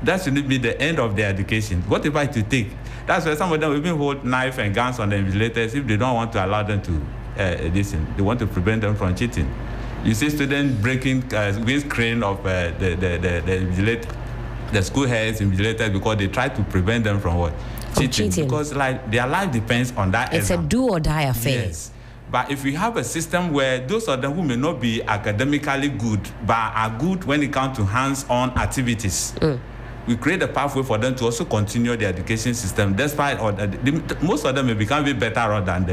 That shouldn't be the end of their education. Whatever it will take. That's why some of them will even hold knife and guns on the invigilators if they don't want to allow them to listen. They want to prevent them from cheating. You see students breaking windscreen of the school heads, invigilators, because they try to prevent them from what? Cheating. Because like their life depends on that. It's exam. a do or die affair. Yes. But if we have a system where those of them who may not be academically good, but are good when it comes to hands-on activities, we create a pathway for them to also continue the education system, despite most of them may become a bit better than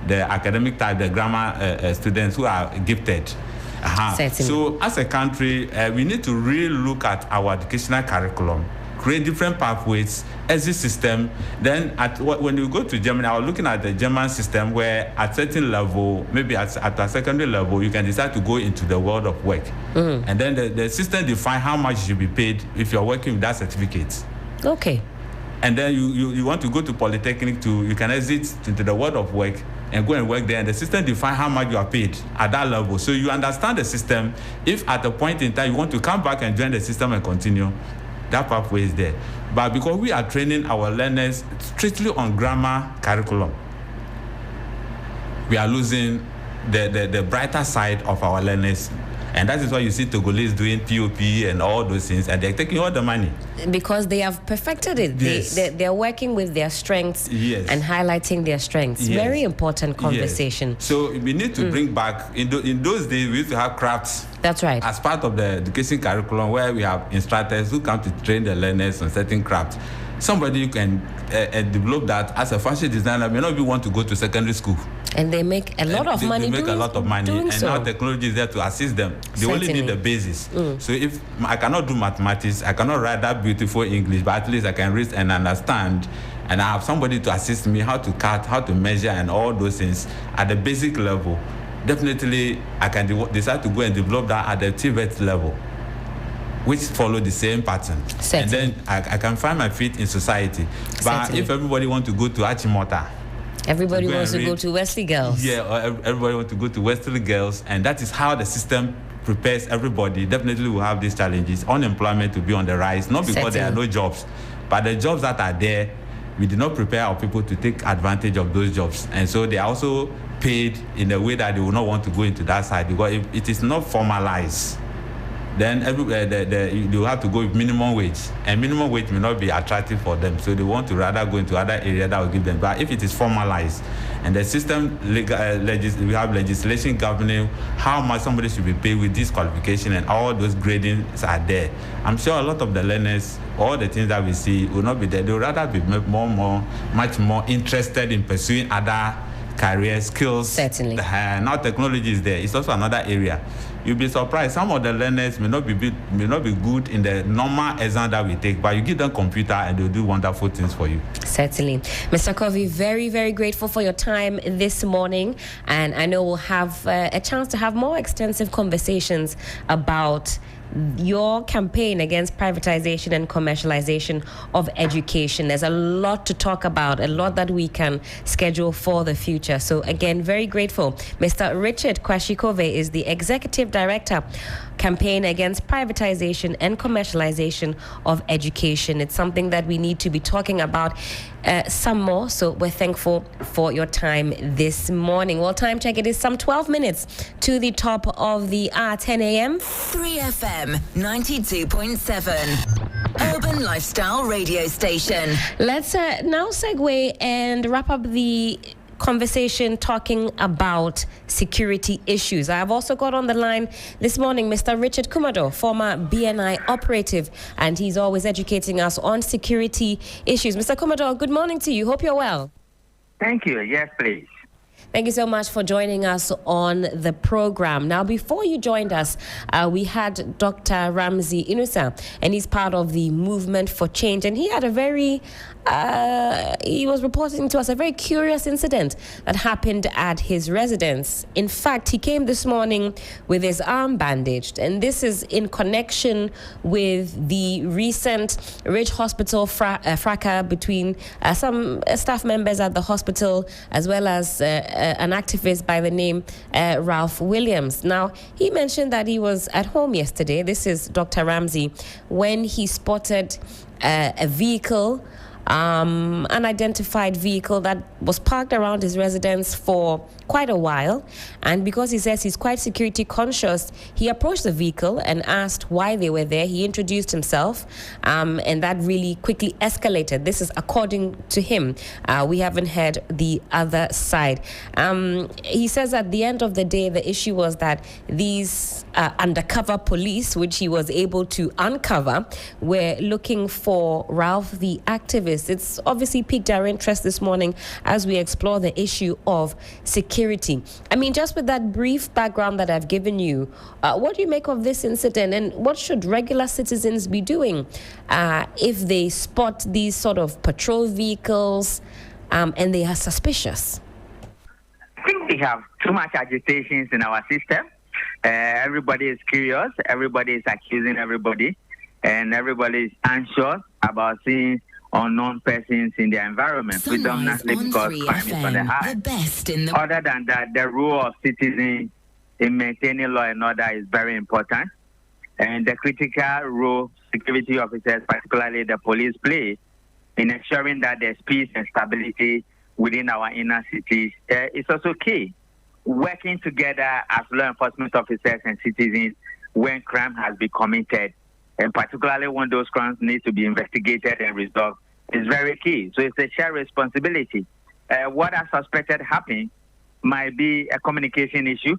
the academic type, the grammar students who are gifted. So as a country, we need to really look at our educational curriculum, create different pathways, exit system. Then when you go to Germany, I was looking at the German system where at certain level, maybe at a secondary level, you can decide to go into the world of work. And then the system defines how much you should be paid if you're working with that certificate. Okay. And then you want to go to Polytechnic you can exit into the world of work and go and work there, and the system defines how much you are paid at that level. So you understand the system. If at a point in time you want to come back and join the system and continue, that pathway is there. But because we are training our learners strictly on grammar curriculum, we are losing the brighter side of our learners. And that is why you see Togolese doing POP and all those things, and they're taking all the money. Because they have perfected it. Yes. They're working with their strengths and highlighting their strengths. Yes. Very important conversation. Yes. So we need to bring back, in those days, we used to have crafts. That's right. As part of the education curriculum, where we have instructors who come to train the learners on certain crafts. Somebody who can develop that as a fashion designer may not even want to go to secondary school. And they make a lot of money. They make a lot of money, and so. now technology is there to assist them. They only need the basis. So if I cannot do mathematics, I cannot write that beautiful English, but at least I can read and understand, and I have somebody to assist me how to cut, how to measure, and all those things at the basic level. Definitely, I can decide to go and develop that at the TVET level, which follow the same pattern. And then I can find my feet in society. But if everybody wants to go to Achimota, everybody wants to go to Wesley Girls. Yeah, or everybody wants to go to Wesley Girls, and that is how the system prepares everybody. Definitely will have these challenges. Unemployment will be on the rise, not because there are no jobs, but the jobs that are there, we did not prepare our people to take advantage of those jobs. And so they are also paid in a way that they will not want to go into that side, because if it is not formalized, then you have to go with minimum wage, and minimum wage may not be attractive for them, so they want to rather go into other areas that will give them. But if it is formalized, and the system, we have legislation governing how much somebody should be paid with this qualification, and all those gradings are there, I'm sure a lot of the learners, all the things that we see will not be there. They will rather be much more interested in pursuing other career skills. Certainly. Now technology is there. It's also another area. You'll be surprised. Some of the learners may not be good in the normal exam that we take, but you give them computer and they'll do wonderful things for you. Certainly. Mr. Covey, very, very grateful for your time this morning. And I know we'll have a chance to have more extensive conversations about your campaign against privatization and commercialization of education. There's a lot to talk about, a lot that we can schedule for the future. So again, very grateful. Mr. Richard Kwashikove is the Executive Director, Campaign Against Privatization and Commercialization of Education. It's something that we need to be talking about some more. So we're thankful for your time this morning. Well, time check, it is some 12 minutes to the top of the hour, 10 a.m. 3FM 92.7. Urban Lifestyle Radio Station. Let's now segue and wrap up the conversation talking about security issues. I have also got on the line this morning Mr. Richard Kumado, former BNI operative, and he's always educating us on security issues. Mr. Kumado, good morning to you. Hope you're well. Thank you. Yes, please. Thank you so much for joining us on the program. Now, before you joined us, we had Dr. Ramsey Inusa, and he's part of the Movement for Change. And he had a very, he was reporting to us a very curious incident that happened at his residence. In fact, he came this morning with his arm bandaged. And this is in connection with the recent Ridge Hospital fracas between some staff members at the hospital, as well as an activist by the name Ralph Williams. Now, he mentioned that he was at home yesterday, this is Dr. Ramsey, when he spotted a vehicle, unidentified vehicle that was parked around his residence for quite a while. And because he says he's quite security conscious, he approached the vehicle and asked why they were there. He introduced himself, and that really quickly escalated. This is according to him. We haven't heard the other side. He says at the end of the day, the issue was that these undercover police, which he was able to uncover, were looking for Ralph the activist. It's obviously piqued our interest this morning as we explore the issue of security. I mean, just with that brief background that I've given you, what do you make of this incident, and what should regular citizens be doing if they spot these sort of patrol vehicles and they are suspicious? I think we have too much agitations in our system. Everybody is curious, everybody is accusing everybody, and everybody is anxious about seeing unknown persons in their environment, predominantly because crime is on the high. Other than that, the role of citizens in maintaining law and order is very important, and the critical role security officers, particularly the police, play in ensuring that there's peace and stability within our inner cities is also key. Working together as law enforcement officers and citizens when crime has been committed, and particularly when those crimes need to be investigated and resolved, is very key. So it's a shared responsibility. What I suspected happened might be a communication issue,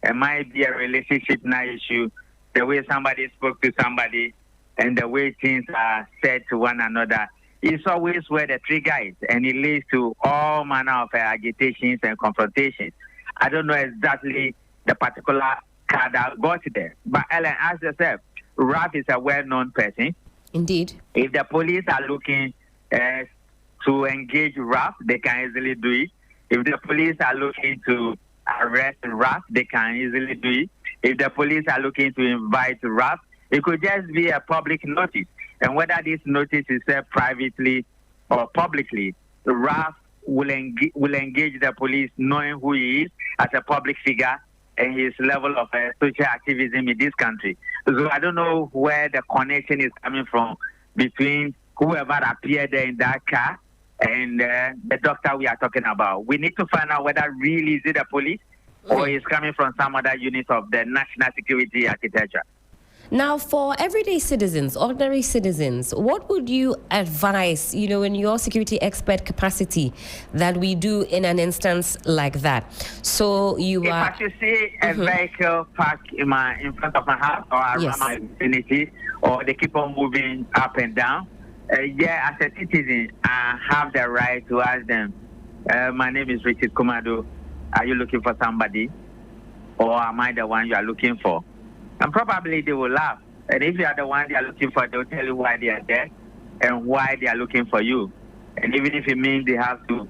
it might be a relationship issue, the way somebody spoke to somebody and the way things are said to one another. It's always where the trigger is, and it leads to all manner of agitations and confrontations. I don't know exactly the particular car that got there, but Ellen, ask yourself, Ralph is a well-known person. Indeed. If the police are looking to engage Ralph, they can easily do it. If the police are looking to arrest Ralph, they can easily do it. If the police are looking to invite Ralph, it could just be a public notice. And whether this notice is said privately or publicly, Ralph will engage the police knowing who he is as a public figure and his level of social activism in this country. So I don't know where the connection is coming from between whoever appeared there in that car and the doctor we are talking about. We need to find out whether really is it the police or is coming from some other unit of the national security architecture. Now, for everyday citizens, ordinary citizens, what would you advise, in your security expert capacity, that we do in an instance like that? So if I should see a vehicle parked in front of my house or around my vicinity, or they keep on moving up and down, as a citizen, I have the right to ask them, my name is Richard Kumado, are you looking for somebody? Or am I the one you are looking for? And probably they will laugh. And if you are the one they are looking for, they'll tell you why they are there and why they are looking for you. And even if it means they have to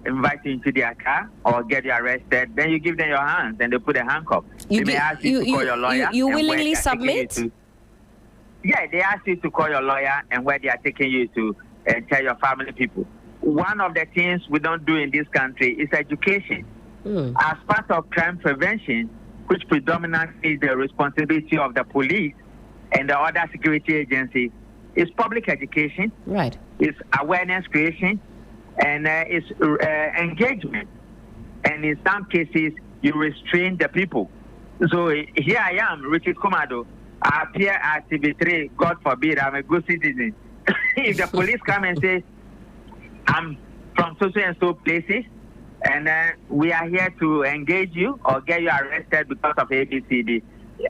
invite you into their car or get you arrested, then you give them your hands and they put a handcuff. They may ask you to call your lawyer. You willingly submit? They ask you to call your lawyer and where they are taking you to tell your family people. One of the things we don't do in this country is education. As part of crime prevention, which predominantly is the responsibility of the police and the other security agencies, is public education, right? It's awareness creation, and it's engagement. And in some cases, you restrain the people. So here I am, Richard Kumado. I appear at TV3, God forbid, I'm a good citizen. If the police come and say, I'm from so and so places, and we are here to engage you or get you arrested because of ABCD.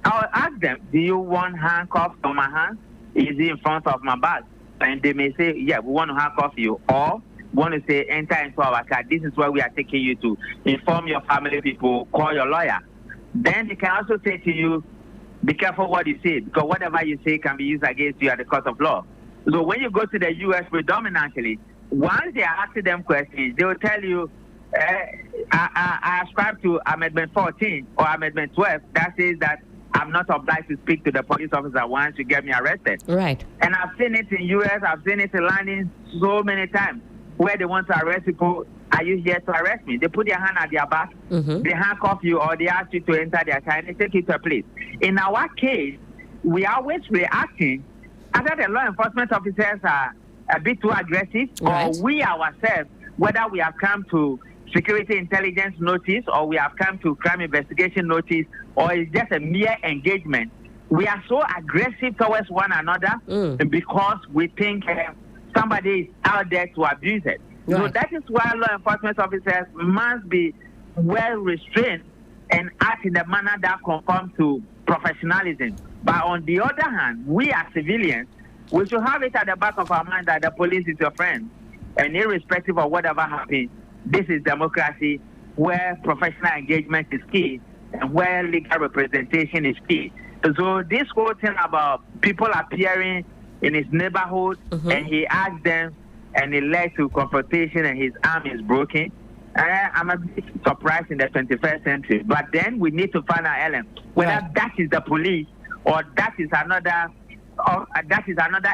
I'll ask them, do you want handcuffs on my hands? Is it in front of my back? And they may say, yeah, we want to handcuff you. Or want to say, enter into our car. This is where we are taking you to. Inform your family people, call your lawyer. Then they can also say to you, be careful what you say, because whatever you say can be used against you at the court of law. So when you go to the U.S. predominantly, once they are asking them questions, they will tell you, I ascribe to Amendment 14 or Amendment 12 that says that I'm not obliged to speak to the police officer once you get me arrested. Right. And I've seen it in U.S., I've seen it in London so many times where they want to arrest people. Are you here to arrest me? They put their hand at their back, they handcuff you, or they ask you to enter their car and they take you to a place. In our case, we are always reacting. Either the law enforcement officers are a bit too aggressive, or we ourselves, whether we have come to security intelligence notice or we have come to crime investigation notice or it's just a mere engagement, we are so aggressive towards one another because we think somebody is out there to abuse it. So that is why law enforcement officers must be well restrained and act in a manner that conforms to professionalism. But on the other hand, we as civilians, we should have it at the back of our mind that the police is your friend. And irrespective of whatever happens, this is democracy where professional engagement is key and where legal representation is key. So this whole thing about people appearing in his neighborhood and he asked them and it led to confrontation and his arm is broken. I'm a bit surprised in the 21st century. But then we need to find out, Ellen, whether that is the police or that is another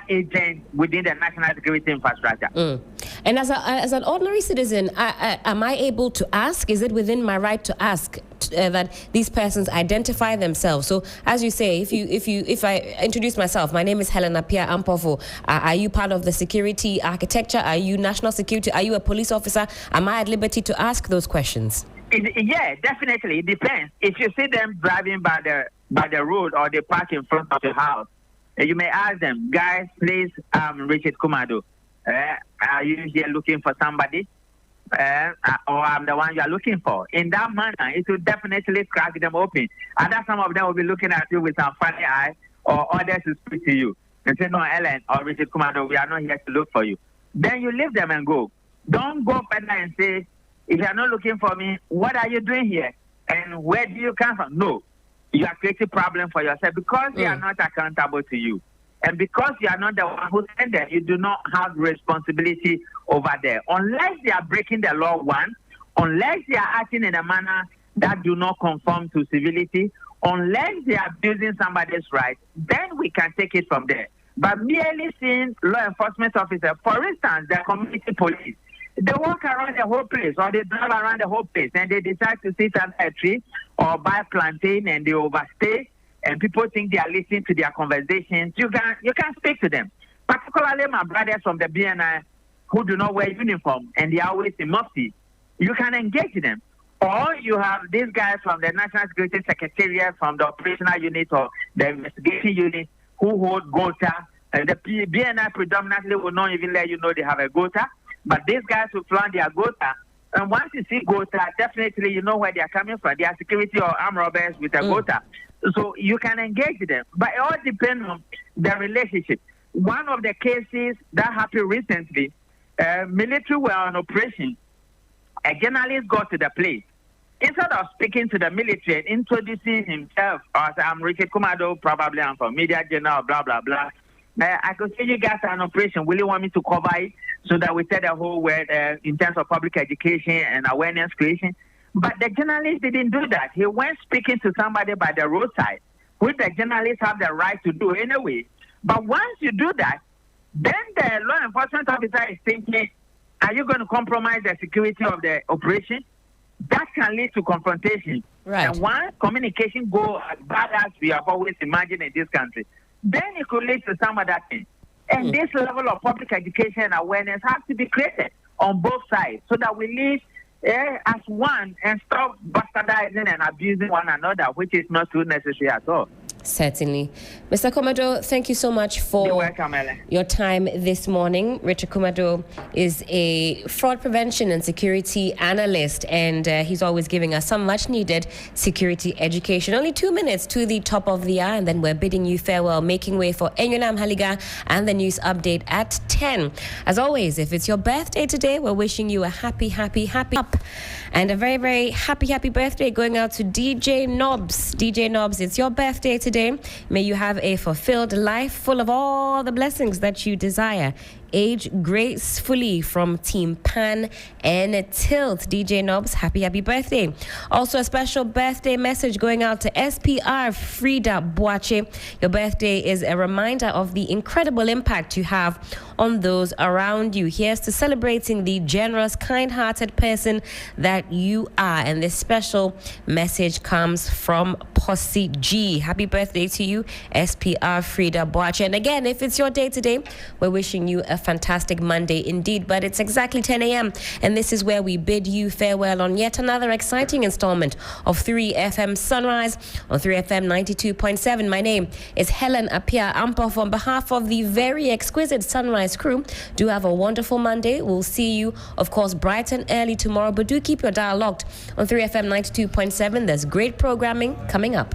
agent within the national security infrastructure. And as an ordinary citizen, am I able to ask? Is it within my right to ask that these persons identify themselves? So, as you say, if I introduce myself, my name is Helena Pia Ampofo. Are you part of the security architecture? Are you national security? Are you a police officer? Am I at liberty to ask those questions? Yeah, definitely. It depends. If you see them driving by the road or they park in front of the house, you may ask them, guys, please, Richard Kumado, are you here looking for somebody? Or I'm the one you are looking for. In that manner, it will definitely crack them open. Either some of them will be looking at you with some funny eye, or others will speak to you and say, no, Ellen or Richard Kumado, we are not here to look for you. Then you leave them and go. Don't go further and say, if you are not looking for me, what are you doing here? And where do you come from? No. You are creating a problem for yourself because they are not accountable to you. And because you are not the one who sent them, you do not have responsibility over there. Unless they are breaking the law, unless they are acting in a manner that do not conform to civility, unless they are abusing somebody's rights, then we can take it from there. But merely seeing law enforcement officers, for instance, the community police, they walk around the whole place or they drive around the whole place and they decide to sit under a tree or buy plantain and they overstay and people think they are listening to their conversations. You can speak to them. Particularly my brothers from the BNI who do not wear uniform and they are always in mufti. You can engage them. Or you have these guys from the National Security Secretariat, from the operational unit or the investigation unit who hold GOTA. And the BNI predominantly will not even let you know they have a GOTA. But these guys will flaunt their GOTA. And once you see GOTA, definitely you know where they are coming from. They are security or armed robbers with a GOTA. So you can engage them. But it all depends on the relationship. One of the cases that happened recently, military were on operation. A journalist got to the place. Instead of speaking to the military and introducing himself as I'm Richard Kumado, probably I'm from Media Journal, blah, blah, blah. I could say you guys are on operation. Will you want me to cover it so that we tell the whole world in terms of public education and awareness creation? But the journalist didn't do that. He went speaking to somebody by the roadside, which the journalists have the right to do anyway. But once you do that, then the law enforcement officer is thinking, are you going to compromise the security of the operation? That can lead to confrontation. Right. And once communication go as bad as we have always imagined in this country, then it could lead to some other thing. And this level of public education and awareness has to be created on both sides so that we live as one and stop bastardizing and abusing one another, which is not too necessary at all. Certainly. Mr. Komado, thank you so much for You're welcome, Ellen. your time this morning. Richard Komado is a fraud prevention and security analyst, and he's always giving us some much needed security education. Only 2 minutes to the top of the hour, and then we're bidding you farewell, making way for Enyonam Haliga and the news update at 10. As always, if it's your birthday today, we're wishing you a happy up and a very, very happy birthday going out to DJ Nobs. DJ Nobs, it's your birthday today. May you have a fulfilled life full of all the blessings that you desire. Age gracefully from Team Pan and Tilt. DJ Nobs, happy birthday. Also a special birthday message going out to SPR Frida Boache. Your birthday is a reminder of the incredible impact you have on those around you. Here's to celebrating the generous, kind-hearted person that you are. And this special message comes from Posse G. Happy birthday to you, SPR Frida Boache. And again, if it's your day today, we're wishing you a fantastic Monday indeed. But it's exactly 10 a.m. and this is where we bid you farewell on yet another exciting installment of 3FM Sunrise on 3FM 92.7. My name is Helen Apia Ampoff. On behalf of the very exquisite Sunrise crew, do have a wonderful Monday. We'll see you, of course, bright and early tomorrow, but do keep your dial locked on 3FM 92.7. There's great programming coming up.